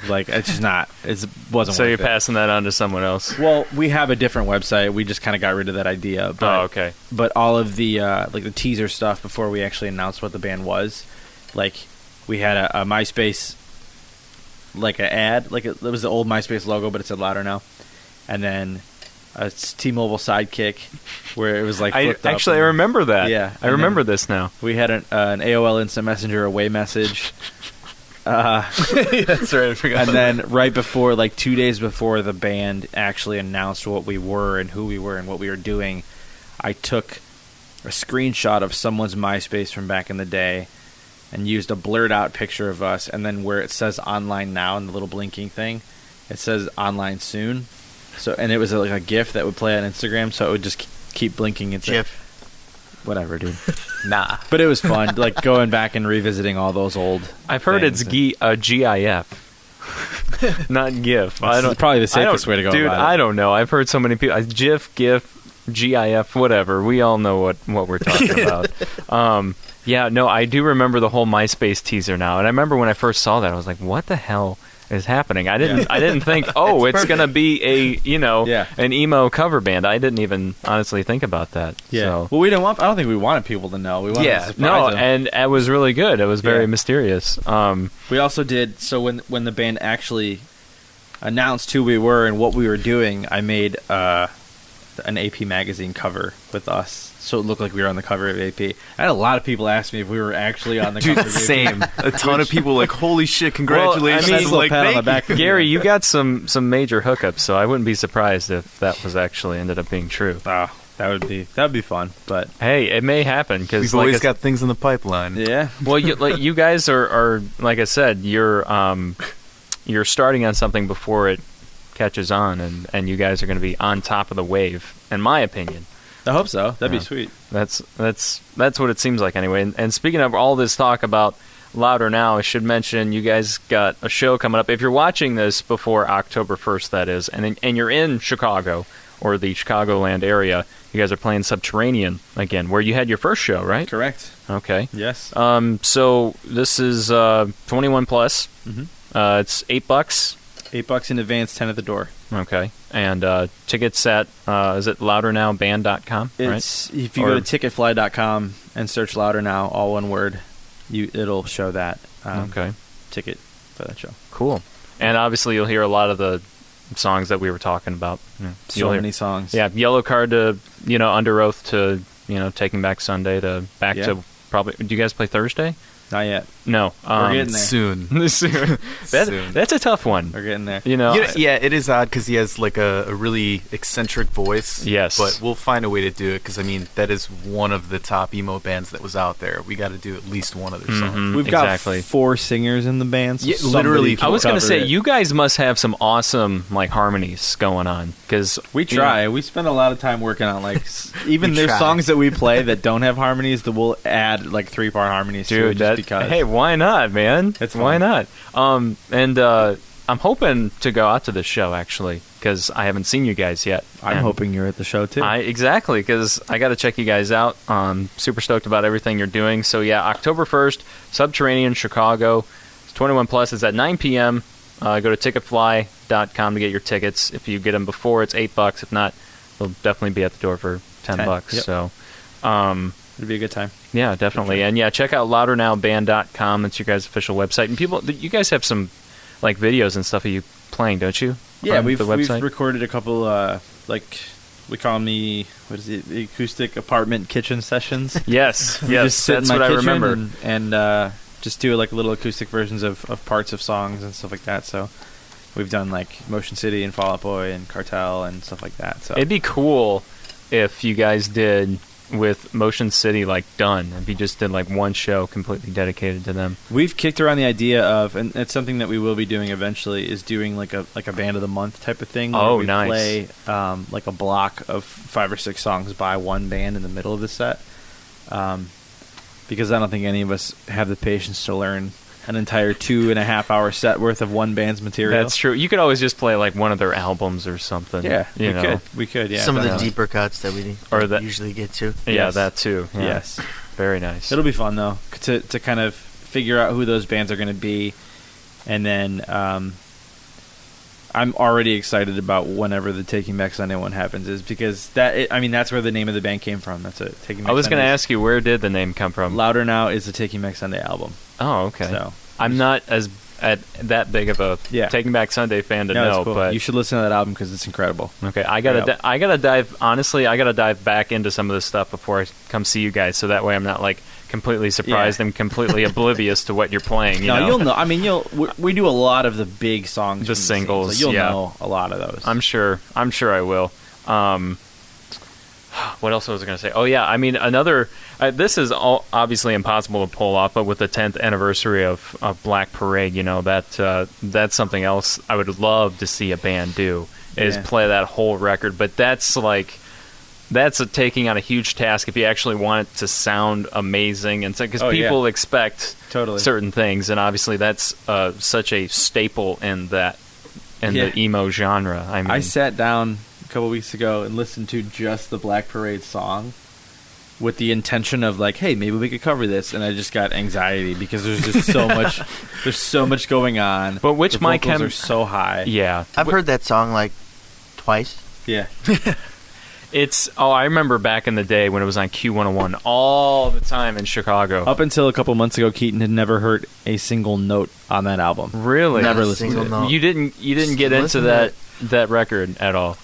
S3: Like it's just not. It wasn't.
S1: So
S3: worth
S1: you're
S3: it.
S1: passing that on to someone else.
S3: Well, we have a different website. We just kind of got rid of that idea. But,
S1: okay.
S3: But all of the like the teaser stuff before we actually announced what the band was, like we had a MySpace, like an ad, like it was the old MySpace logo, but it said Louder Now, and then a T-Mobile Sidekick where it was like flipped up.
S1: I remember that.
S3: Yeah,
S1: I remember this now.
S3: We had an AOL Instant Messenger away message.
S7: That's right. I forgot.
S3: And then right before, like 2 days before the band actually announced what we were and who we were and what we were doing, I took a screenshot of someone's MySpace from back in the day and used a blurred out picture of us, and then where it says online now and the little blinking thing, it says online soon. So, and it was like a GIF that would play on Instagram, so it would just keep blinking and say,
S5: GIF.
S3: whatever, dude.
S7: Nah.
S3: But it was fun, like going back and revisiting all those old.
S1: I've heard it's GIF, not GIF.
S3: That's probably the safest way to go
S1: dude,
S3: about it.
S1: I don't know. I've heard so many people. GIF, GIF, whatever. We all know what we're talking about. Yeah, no, I do remember the whole MySpace teaser now, and I remember when I first saw that, I was like, "What the hell is happening?" I didn't think, "Oh, it's gonna be an emo cover band." I didn't even honestly think about that.
S3: Yeah.
S1: So.
S3: Well, I don't think we wanted people to know. We wanted to surprise them.
S1: And it was really good. It was very mysterious.
S3: We also did so when the band actually announced who we were and what we were doing, I made an AP magazine cover with us, so it looked like we were on the cover of AP. I had a lot of people ask me if we were actually on the cover of AP.
S7: Same. A ton of people like, holy shit, congratulations.
S1: Well, I mean,
S3: like, pat on the back.
S1: Gary, you got some major hookups, so I wouldn't be surprised if that was actually ended up being true.
S3: That would be fun, but
S1: hey, it may happen because
S7: we've always got things in the pipeline.
S3: Yeah.
S1: Well, you guys are like I said, you're starting on something before it catches on, and you guys are going to be on top of the wave, in my opinion.
S3: I hope so. That'd be sweet.
S1: That's what it seems like anyway. And speaking of all this talk about Louder Now, I should mention you guys got a show coming up. If you're watching this before October 1st, that is, and you're in Chicago or the Chicagoland area, you guys are playing Subterranean again, where you had your first show, right?
S3: Correct.
S1: Okay.
S3: Yes.
S1: So this is 21 plus.
S3: Mm-hmm.
S1: It's $8.
S3: $8 in advance, 10 at the door.
S1: Okay. And tickets at, is it loudernowband.com?
S3: It's, right? If you go to ticketfly.com and search Louder Now, all one word, it'll show that
S1: okay.
S3: ticket for that show.
S1: Cool. And obviously you'll hear a lot of the songs that we were talking about.
S3: So many songs.
S1: Yeah, Yellow Card to Under Oath to Taking Back Sunday to back to probably. Do you guys play Thursday?
S3: Not yet.
S1: No,
S3: we're getting there
S7: soon.
S1: Soon. That's a tough one.
S3: We're getting there.
S7: Yeah, it is odd because he has like a really eccentric voice.
S1: Yes,
S7: but we'll find a way to do it because that is one of the top emo bands that was out there. We got to do at least one of their songs.
S3: We've got 4 singers in the band. So
S7: literally,
S1: I was gonna say you guys must have some awesome like harmonies going on because
S3: we try. We spend a lot of time working on like even there's songs that we play that don't have harmonies that we'll add like 3-part harmonies to it because.
S1: Hey, why not, man? Why not? And I'm hoping to go out to the show actually because I haven't seen you guys yet.
S3: I'm hoping you're at the show too.
S1: Exactly, because I got to check you guys out. Super stoked about everything you're doing. So yeah, October 1st, Subterranean, Chicago. It's 21 plus. It's at 9 p.m. Go to ticketfly.com to get your tickets. If you get them before, it's $8. If not, they'll definitely be at the door for $10.
S3: Yep.
S1: So.
S3: It'd be a good time.
S1: Yeah, definitely. Sure. And yeah, check out LOUDERNOWBand.com. That's your guys' official website. And you guys have some like videos and stuff of you playing, don't you?
S3: Yeah, we've recorded a couple we call them the acoustic apartment kitchen sessions.
S1: Yes,
S3: just sit
S1: that's
S3: in my
S1: what I
S3: kitchen
S1: remember.
S3: And just do like little acoustic versions of parts of songs and stuff like that. So we've done like Motion City and Fall Out Boy and Cartel and stuff like that. So
S1: it'd be cool if you guys did with Motion City done. If you just did like one show completely dedicated to them.
S3: We've kicked around the idea of, and it's something that we will be doing eventually, is doing like a band of the month type of thing.
S1: Oh,
S3: we
S1: nice.
S3: Play like a block of 5 or 6 songs by one band in the middle of the set. Because I don't think any of us have the patience to learn an entire 2.5 hour set worth of one band's material.
S1: That's true. You could always just play like one of their albums or something.
S3: Yeah, we could. Yeah,
S5: some of the deeper cuts that we usually get to.
S1: Yeah,
S3: yes.
S1: that too. Yeah.
S3: Yes,
S1: very nice.
S3: It'll be fun though to kind of figure out who those bands are going to be, and then I'm already excited about whenever the Taking Back Sunday one happens, is because that's where the name of the band came from. That's it. Taking Back.
S1: I was going to ask you, where did the name come from?
S3: Louder Now is the Taking Back Sunday album.
S1: Oh, okay.
S3: So
S1: I'm not that big of a Taking Back Sunday fan to know,
S3: cool.
S1: but
S3: you should listen to that album because it's incredible.
S1: Okay, I gotta dive. Honestly, I gotta dive back into some of this stuff before I come see you guys, so that way I'm not like completely surprised and completely oblivious to what you're playing.
S3: You'll know. I mean, we do a lot of the big songs,
S1: the singles.
S3: So you'll know a lot of those.
S1: I'm sure I will. What else was I going to say? Oh, yeah. I mean, this is obviously impossible to pull off, but with the 10th anniversary of Black Parade, that's something else I would love to see a band do, is play that whole record. But that's taking on a huge task if you actually want it to sound amazing, and because people expect certain things, and obviously that's such a staple in the emo genre. I mean,
S3: I sat down a couple weeks ago and listened to just the Black Parade song with the intention of like, hey, maybe we could cover this, and I just got anxiety because there's just so much. There's so much going on.
S1: But which
S3: the vocals are so high.
S1: Yeah,
S5: I've heard that song like twice.
S3: Yeah.
S1: I remember back in the day when it was on Q101 all the time in Chicago.
S3: Up until a couple months ago, Keaton had never heard a single note on that album.
S1: Really?
S3: Never listened to it.
S5: Note.
S1: You didn't get into that record at all.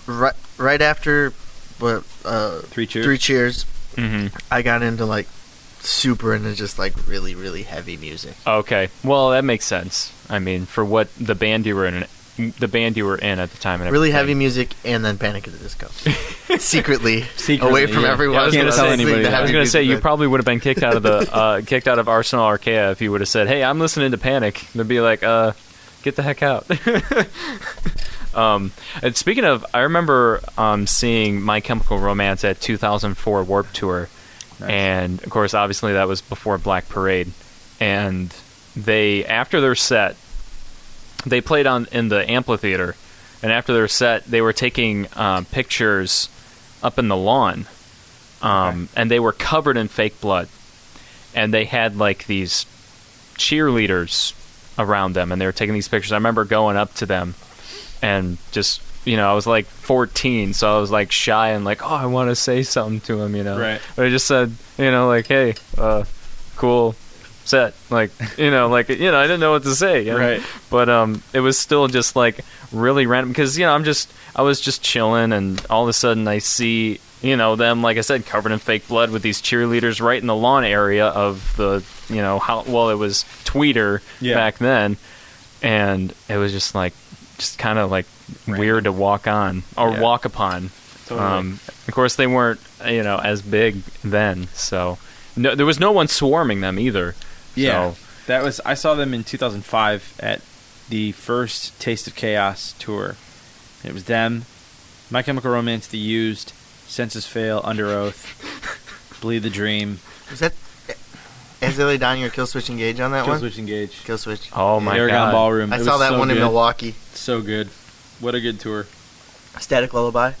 S5: Right after
S3: 3 Cheers.
S5: 3 Cheers,
S1: Mm-hmm.
S5: I got into like super into just like really, really heavy music.
S1: Okay, well that makes sense. I mean, for what the band you were in at the time, and
S5: really heavy music, and then Panic at the Disco, secretly away from everyone.
S1: I was going to say you
S5: band.
S1: probably would have been kicked out of the kicked out of Arsenal Archaea if you would have said, "Hey, I'm listening to Panic." They'd be like, "Get the heck out." And speaking of, I remember seeing My Chemical Romance at 2004 Warped Tour, and of course, obviously that was before Black Parade, and after their set. They played in the amphitheater, and after their set, they were taking pictures up in the lawn, and they were covered in fake blood, and they had like these cheerleaders around them, and they were taking these pictures. I remember going up to them, and just I was like 14, so I was like shy and like, oh, I want to say something to him,
S3: Right.
S1: But I just said, like, hey, cool upset. Like, I didn't know what to say.
S3: Right.
S1: But it was still just like really random because I was just chilling, and all of a sudden I see them, like I said, covered in fake blood with these cheerleaders right in the lawn area of the it was Tweeter back then, and it was just kind of like weird to walk on or walk upon. Totally. Of course, they weren't as big then, so no, there was no one swarming them either.
S3: Yeah,
S1: so.
S3: I saw them in 2005 at the first Taste of Chaos tour. It was them, My Chemical Romance, The Used, Census Fail, Under Oath, Bleed the Dream.
S5: Was that As They Lay Down Your Killswitch Engage on that one?
S3: Killswitch Engage.
S5: Killswitch.
S1: Oh my
S3: Aragon
S1: God.
S3: Ballroom.
S5: I saw that one in Milwaukee.
S3: So good. What a good tour.
S5: Static Lullaby.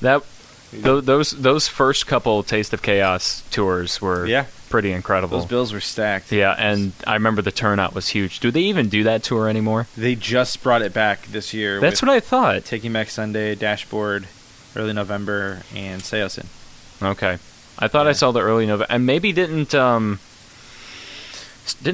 S1: Those first couple Taste of Chaos tours were pretty incredible.
S3: Those bills were stacked.
S1: Yeah, and I remember the turnout was huge. Do they even do that tour anymore?
S3: They just brought it back this year.
S1: That's what I thought.
S3: Taking Back Sunday, Dashboard, Early November, and Seosin.
S1: Okay. I thought I saw the early November. And maybe didn't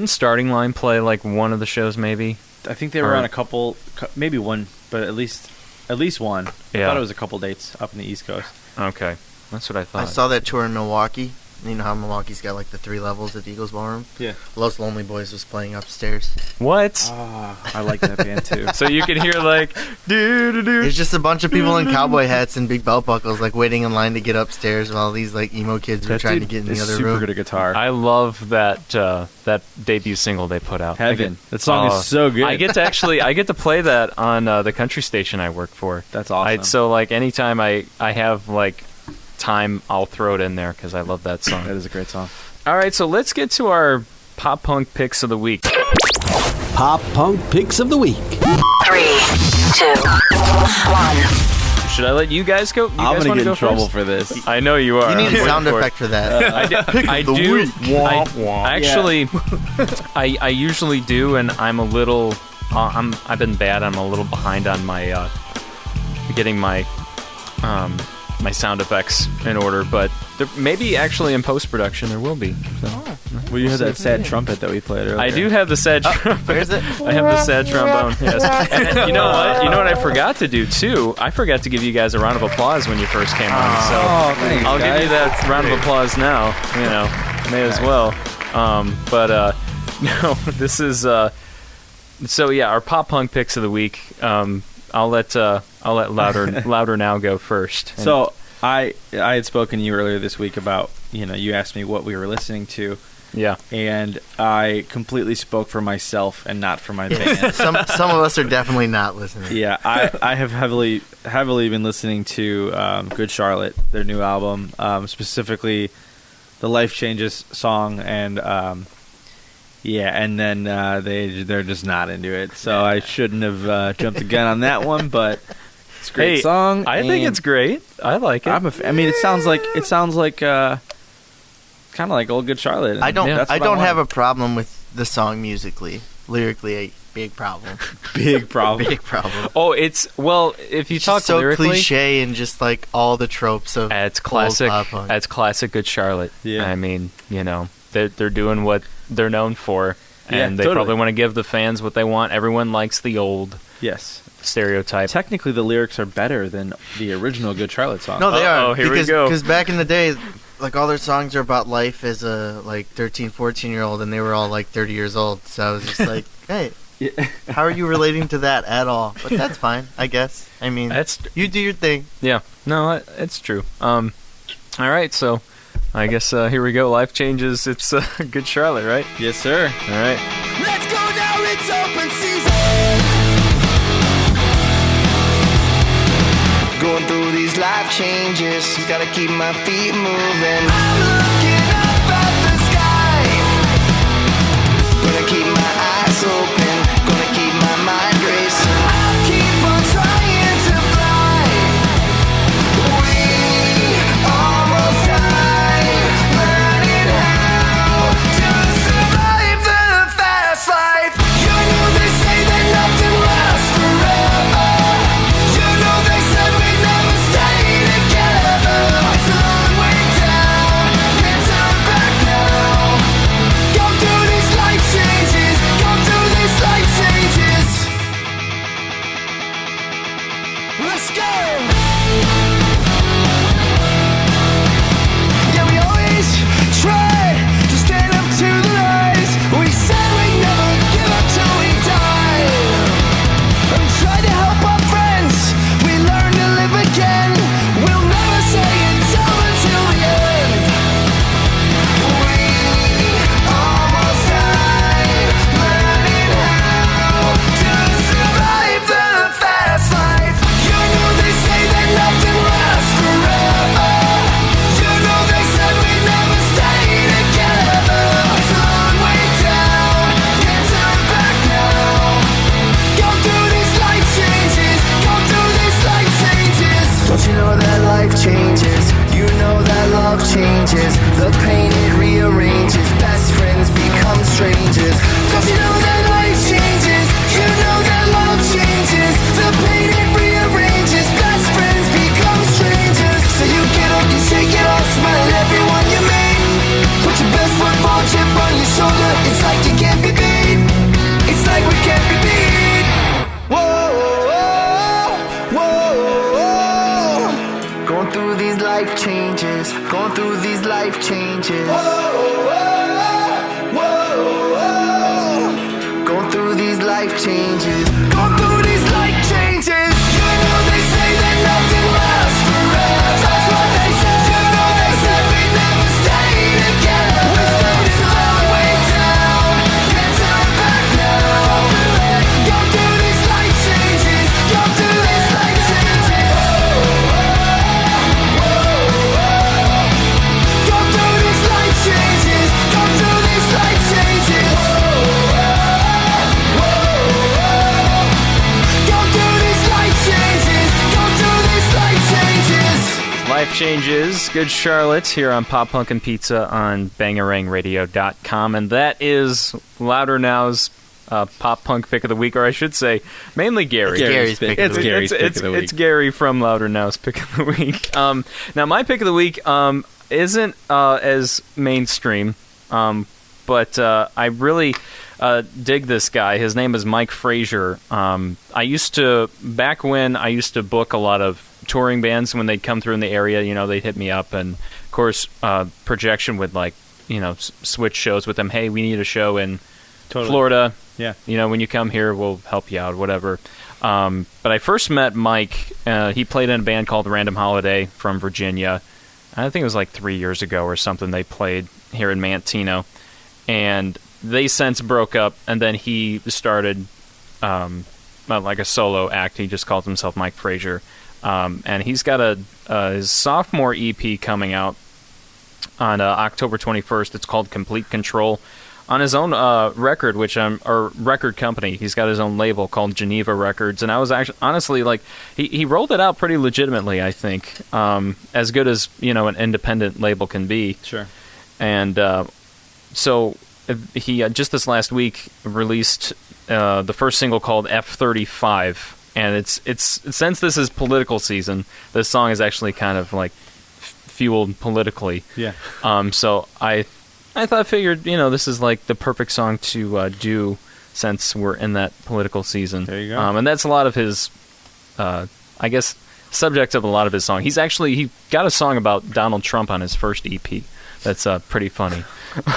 S1: Starting Line play like one of the shows maybe?
S3: I think they were on a couple, maybe one, but at least one. I thought it was a couple dates up in the East Coast.
S1: Okay. That's what I thought.
S5: I saw that tour in Milwaukee. You know how Milwaukee's got like the 3 levels at the Eagles Ballroom?
S3: Yeah.
S5: Los Lonely Boys was playing upstairs.
S1: What?
S3: I like that band too.
S1: So you can hear like, doo-doo-doo.
S5: There's just a bunch of people in cowboy hats and big belt buckles like waiting in line to get upstairs while these like emo kids were trying to get in the other room.
S3: Super good at guitar.
S1: I love that debut single they put out.
S3: Heaven. That song is so good.
S1: I get to play that on the country station I work for.
S3: That's awesome.
S1: So like anytime I have like time, I'll throw it in there because I love that song.
S3: That is a great song.
S1: All right, so let's get to our pop punk picks of the week.
S6: Pop punk picks of the week.
S8: 3, 2, 1.
S1: Should I let you guys go?
S3: I'm gonna get in trouble for this.
S1: I know you are.
S5: You need
S1: I'm
S5: a sound
S1: waiting
S5: effect for that.
S1: I do. Actually, I usually do, and I'm a little. I've been bad. I'm a little behind on my getting my my sound effects in order, but maybe actually in post-production there will be. So.
S3: Well, you had that sad trumpet that we played earlier.
S1: I do have the sad trumpet.
S5: Where's it?
S1: I have the sad trombone, yes. And you know what? You know what I forgot to do, too? I forgot to give you guys a round of applause when you first came on, so
S3: thanks,
S1: I'll
S3: guys.
S1: give you that round of applause now. May as well. No, this is... So, yeah, our pop-punk picks of the week. I'll let Louder Now go first.
S3: So I had spoken to you earlier this week about, you asked me what we were listening to.
S1: Yeah.
S3: And I completely spoke for myself and not for my band.
S5: Some of us are definitely not listening.
S3: Yeah, I have heavily been listening to Good Charlotte, their new album, specifically the Life Changes song, and and then they're just not into it. So I shouldn't have jumped the gun on that one, but it's a great song.
S1: I think it's great. I like it.
S3: It sounds like kind of like old Good Charlotte.
S5: I don't have a problem with the song musically. Lyrically, a big problem.
S3: Big problem.
S5: Big problem.
S1: Oh, if you talk
S5: so
S1: lyrically,
S5: cliche and just like all the tropes of
S1: it's classic.
S5: old pop punk.
S1: It's classic Good Charlotte.
S3: Yeah.
S1: I mean, they're doing what they're known for, and they
S3: totally.
S1: probably want to give the fans what they want. Everyone likes the old stereotype.
S3: Technically, the lyrics are better than the original Good Charlotte song.
S5: No, they are.
S1: Here we go.
S5: Because back in the day, like all their songs are about life as a like 13, 14-year-old, and they were all like 30 years old. So I was just like, hey, how are you relating to that at all? But that's fine, I guess. I mean, you do your thing.
S1: Yeah, no, it's true. All right, so I guess here we go. Life Changes. It's Good Charlotte, right?
S3: Yes, sir.
S1: All right.
S2: Let's go now, it's open season. Going through these life changes, gotta keep my feet moving. I'm looking up at the sky. Gonna keep my eyes open, gonna keep my mind racing. I'll keep on trying to fly. We almost died, learning how to survive the fast life. You know they say that nothing lasts forever. You know they said we never stay together. It's a long way down. changes. Going through these life changes. Going through these life changes. You know they say that nothing lasts forever. That's what they say. You know they said we never stay together. It's a long way down. Can't turn back now. Go through these life changes. Go through these life changes. Go through these life changes. Go through these life changes. Go through these life changes. Go through these life changes.
S1: Life Changes, Good Charlotte, here on Pop Punk and Pizza on bangarangradio.com. And that is Louder Now's Pop Punk Pick of the Week, or I should say, mainly Gary.
S5: Gary's pick of the week.
S3: Gary's pick of the week.
S1: It's Gary from Louder Now's Pick of the Week. Now, my Pick of the Week isn't as mainstream, but I really dig this guy. His name is Mike Frazier. Back when I used to book a lot of touring bands when they'd come through in the area, they'd hit me up, and of course, Projection would switch shows with them. Hey, we need a show in Florida.
S3: Yeah.
S1: When you come here, we'll help you out, whatever. But I first met Mike. He played in a band called Random Holiday from Virginia. I think it was like 3 years ago or something. They played here in Mantino, and they since broke up. And then he started like a solo act. He just calls himself Mike Frazier, and he's got his sophomore EP coming out on October 21st. It's called Complete Control. On his own record, or record company, he's got his own label called Geneva Records, and I was actually, honestly, he rolled it out pretty legitimately, I think, as good as, an independent label can be. Sure. And so he, just this last week, released the first single called F-35, and it's since this is political season, this song is actually kind of, fueled politically. Yeah. So I figured, this is like the perfect song to do since we're in that political season. There you go. And that's a lot of his, I guess, subject of a lot of his songs. He got a song about Donald Trump on his first EP. That's pretty funny.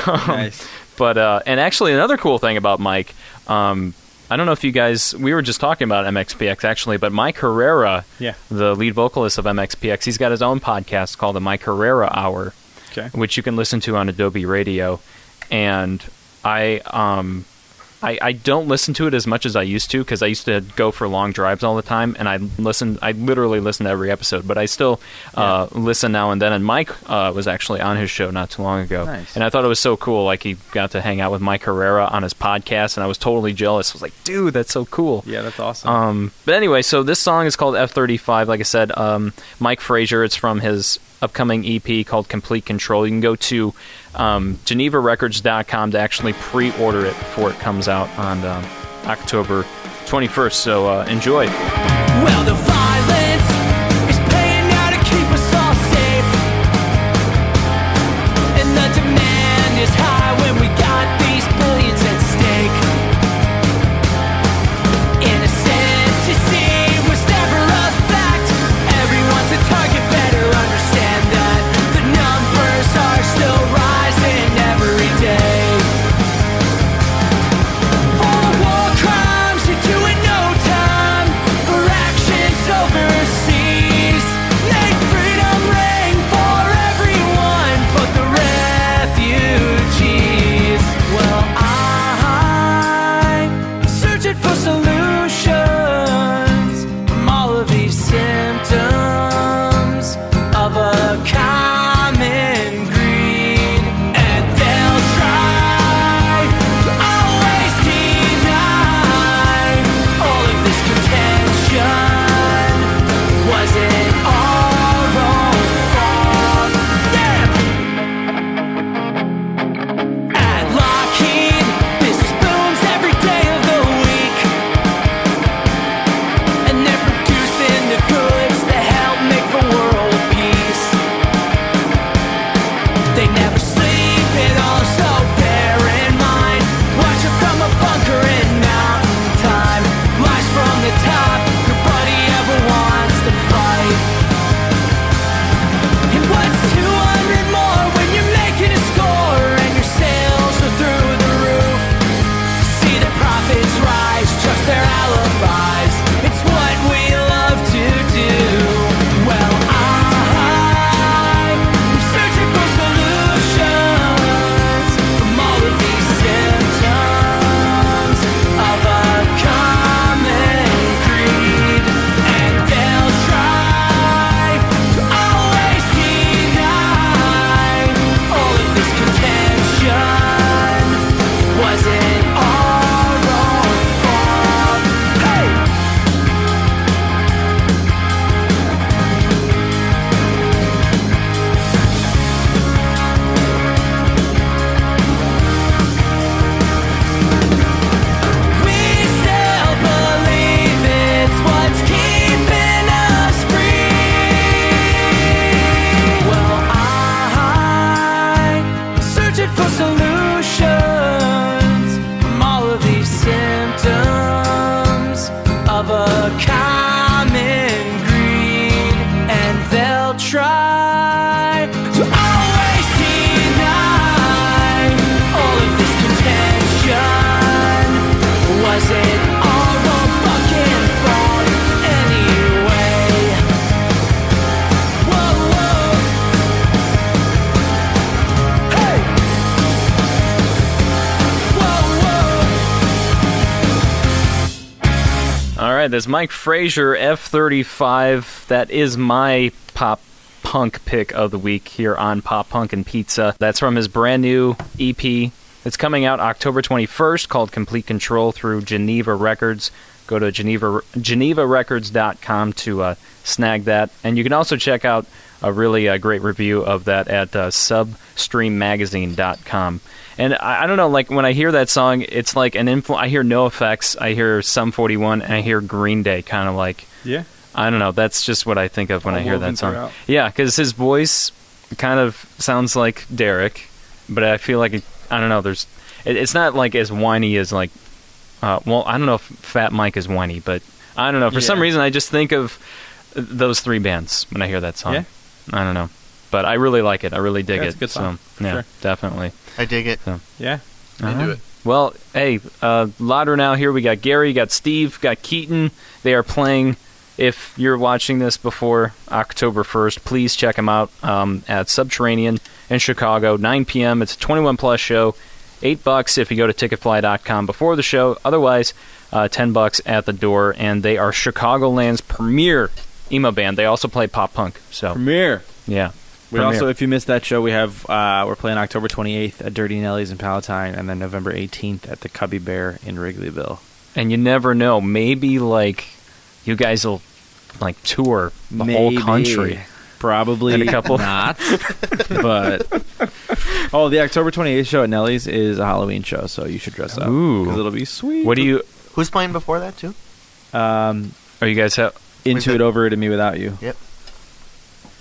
S1: Nice. But and actually another cool thing about Mike, I don't know if you guys, we were just talking about MXPX actually, but Mike Herrera, the lead vocalist of MXPX, he's got his own podcast called the Mike Herrera Hour. Okay. Which you can listen to on Adobe Radio, and I don't listen to it as much as I used to, because I used to go for long drives all the time, and I literally listen to every episode, but I still listen now and then. And Mike was actually on his show not too long ago, nice. And I thought it was so cool. He got to hang out with Mike Herrera on his podcast, and I was totally jealous. I was like, dude, that's so cool.
S3: Yeah, that's awesome.
S1: But anyway, so this song is called F-35. Like I said, Mike Frazier. It's from his upcoming EP called Complete Control. You can go to GenevaRecords.com to actually pre-order it before it comes out on October 21st. So enjoy.
S2: Well, the violence is paying now to keep us all safe, and the demand is high when we got these billions at stake. Innocence, you see, was never a fact. Everyone's a target, better understand that. The numbers are still rising every day. For the war crimes you do in no time, for actions
S1: right, that's Mike Frazier, F-35. That is my pop punk pick of the week here on Pop Punk and Pizza. That's from his brand new EP. It's coming out October 21st, called Complete Control, through Geneva Records. Go to genevarecords.com to snag that. And you can also check out a really great review of that at substreammagazine.com. And I don't know, like when I hear that song, it's like I hear NoFX, I hear Sum 41, and I hear Green Day, kind of like.
S3: Yeah.
S1: I don't know. That's just what I think of when I hear that song.
S3: Throughout.
S1: Yeah, because his voice kind of sounds like Derek, but I feel like I don't know. It's not like as whiny as like. Well, I don't know if Fat Mike is whiny, but I don't know. For some reason, I just think of those three bands when I hear that song.
S3: Yeah.
S1: I don't know, but I really like it. I really dig it.
S3: It's a good song.
S1: So, yeah,
S3: sure.
S1: Definitely.
S5: I dig it.
S1: So,
S3: Yeah.
S4: Into it.
S1: Well, hey, louder now. Here we got Gary, got Steve, got Keaton. They are playing. If you're watching this before October 1st, please check them out at Subterranean in Chicago, 9 p.m. It's a 21-plus show, $8 if you go to ticketfly.com before the show. Otherwise, $10 at the door. And they are Chicagoland's premier emo band. They also play pop punk. So
S3: Premiere.
S1: yeah.
S3: We also, if you missed that show, we're playing October 28th at Dirty Nelly's in Palatine, and then November 18th at the Cubby Bear in Wrigleyville.
S1: And you never know. Maybe like you guys will like tour the whole country.
S3: Probably
S1: in a couple.
S3: Not. But the October 28th show at Nelly's is a Halloween show, so you should dress up.
S1: Ooh.
S3: Because it'll be sweet.
S1: What do you?
S5: Who's playing before that too?
S1: Are you guys
S3: Into It Over It and Me Without You?
S5: Yep.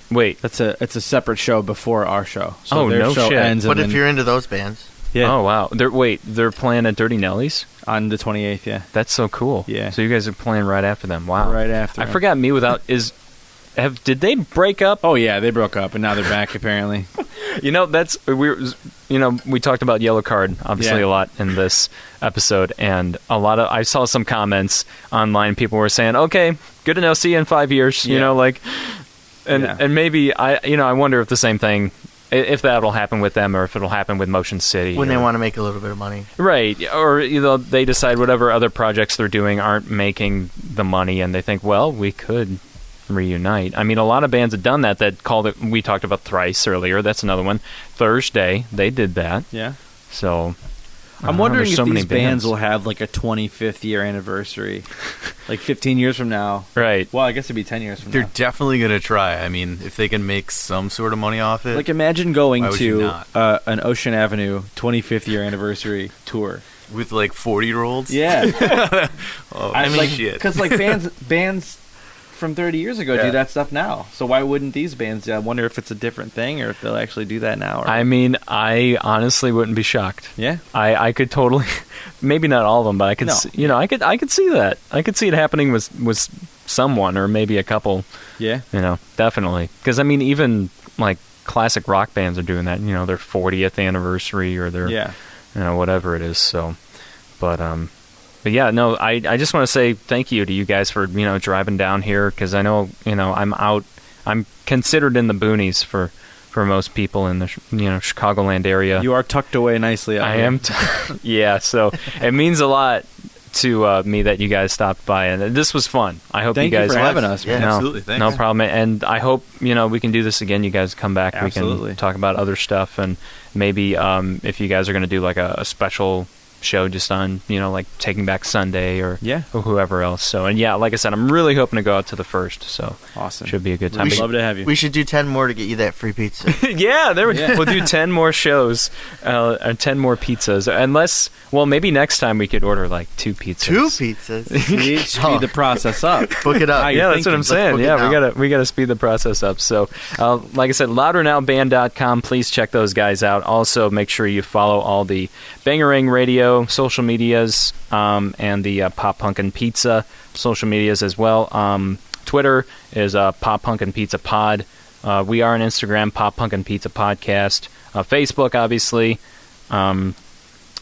S1: Wait.
S3: It's a separate show before our show. So their
S1: no
S3: show
S1: shit.
S3: ends
S5: What
S3: and
S5: if
S3: then-
S5: you're into those bands?
S3: Yeah.
S1: Oh wow. They're playing at Dirty Nelly's?
S3: On the 28th, yeah.
S1: That's so cool.
S3: Yeah.
S1: So you guys are playing right after them. Wow.
S3: Right after.
S1: I forgot Me Without did they break up?
S3: Oh yeah, they broke up and now they're back apparently.
S1: We talked about Yellow Card obviously a lot in this episode, and I saw some comments online. People were saying, "Okay, good to know. See you in 5 years."
S3: Yeah.
S1: And maybe I wonder if the same thing, if that'll happen with them, or if it'll happen with Motion City
S5: When they want to make a little bit of money.
S1: right, or they decide whatever other projects they're doing aren't making the money, and they think, well, we could reunite. I mean, a lot of bands have done that called it. We talked about Thrice earlier. That's another one. Thursday, they did that.
S3: Yeah.
S1: So
S3: I'm wondering if
S1: so many
S3: these bands will have like a 25th year anniversary, like 15 years from now.
S1: Right.
S3: Well, I guess it'd be 10 years from
S7: They're
S3: now.
S7: definitely going to try. I mean, if they can make some sort of money off it.
S3: Like, imagine going
S7: Why would you
S3: to an Ocean Avenue 25th year anniversary tour.
S7: with like 40-year-olds?
S3: Yeah.
S7: Oh,
S3: I mean,
S7: shit.
S3: because like bands from 30 years ago do that stuff now. So why wouldn't these bands? I wonder if it's a different thing or if they'll actually do that now. Or,
S1: I mean, I honestly wouldn't be shocked.
S3: yeah.
S1: I could totally, maybe not all of them, but I could,
S3: No.
S1: I could see that. I could see it happening with someone or maybe a couple.
S3: Yeah.
S1: Definitely. Because I mean, even like classic rock bands are doing that. Their 40th anniversary or their, whatever it is. So, but yeah, no, I just want to say thank you to you guys for driving down here, because I know I'm considered in the boonies for most people in the Chicagoland area.
S3: You are tucked away nicely.
S1: I am. Yeah, so it means a lot to me that you guys stopped by, and this was fun. I hope
S3: Thank
S1: you guys
S3: for having us.
S5: Yeah,
S3: Man.
S7: absolutely. Thanks.
S1: No problem, and I hope we can do this again. You guys come back.
S3: Absolutely.
S1: We can talk about other stuff, and maybe if you guys are going to do like a special show just on like Taking Back Sunday or whoever else. So, and yeah, like I said, I'm really hoping to go out to the first. So
S3: Awesome.
S1: should be a good time.
S3: We'd love to have you.
S5: We should do 10 more to get you that free pizza.
S1: Yeah, we'll do 10 more shows, and 10 more pizzas. Unless, maybe next time we could order like 2 pizzas.
S5: 2 pizzas?
S3: Speed the process up.
S5: Book it up.
S1: Yeah, that's what I'm saying.
S5: book it
S1: Yeah,
S5: now.
S1: we gotta speed the process up. So, like I said, LOUDERNOWBand.com. Please check those guys out. Also, make sure you follow all the Bangarang Radio social medias, and the Pop Punk and Pizza social medias as well. Twitter is Pop Punk and Pizza Pod. We are on Instagram, Pop Punk and Pizza Podcast. Facebook, obviously. And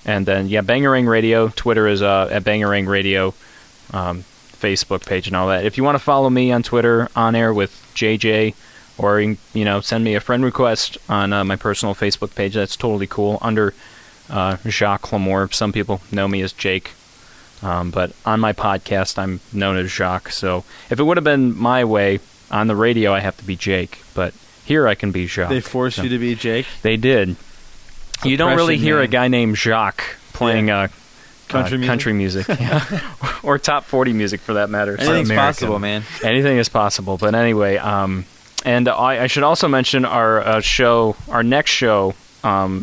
S1: then, Bangarang Radio. Twitter is at Bangarang Radio. Facebook page and all that. If you want to follow me on Twitter, On Air with JJ, or send me a friend request on my personal Facebook page, that's totally cool. Under Jacques LaMore. Some people know me as Jake. But on my podcast, I'm known as Jacques. So if it would have been my way on the radio, I have to be Jake. But here I can be Jacques.
S3: They forced you to be Jake?
S1: They did. You don't really hear a guy named Jacques playing country music. Yeah. Or top 40 music for that matter.
S3: Anything's possible, man.
S1: Anything is possible. But anyway, and I should also mention our next show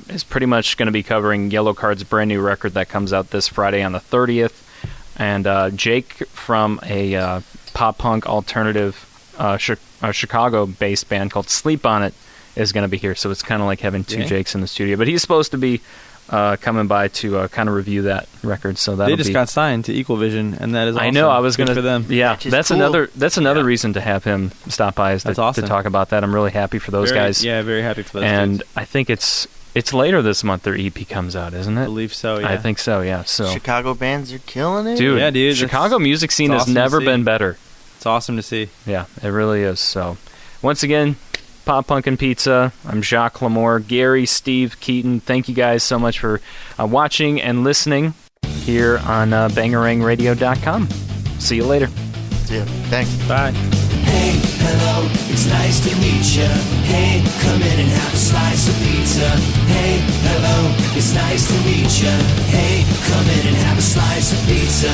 S1: is pretty much going to be covering Yellowcard's brand new record that comes out this Friday on the 30th. And Jake from a pop-punk alternative Chicago-based band called Sleep On It is going to be here. So it's kind of like having two Jakes in the studio. But he's supposed to be coming by to kind of review that record. So that
S3: they just got signed to Equal Vision, and that is awesome.
S1: I know. I was going to
S3: for them.
S1: Yeah, that's cool. That's another reason to have him stop by is to talk about that. I'm really happy for those guys.
S3: Yeah, very happy for those.
S1: And
S3: dudes.
S1: I think it's later this month their EP comes out, isn't it?
S3: I believe so. Yeah,
S1: I think so. Yeah. So
S5: Chicago bands are killing it,
S1: dude.
S3: Yeah, dude.
S1: Chicago music scene has
S3: awesome
S1: never been better.
S3: It's awesome to see.
S1: Yeah, it really is. So once again, Pop Punk and Pizza. I'm Jacques LaMore, Gary, Steve, Keaton. Thank you guys so much for watching and listening here on bangarangradio.com. See you later.
S5: See ya. Thanks.
S3: Bye.
S2: Hey, hello, it's nice to meet ya. Hey, come in and have a slice of pizza. Hey, hello, it's nice to meet ya. Hey, come in and have a slice of pizza.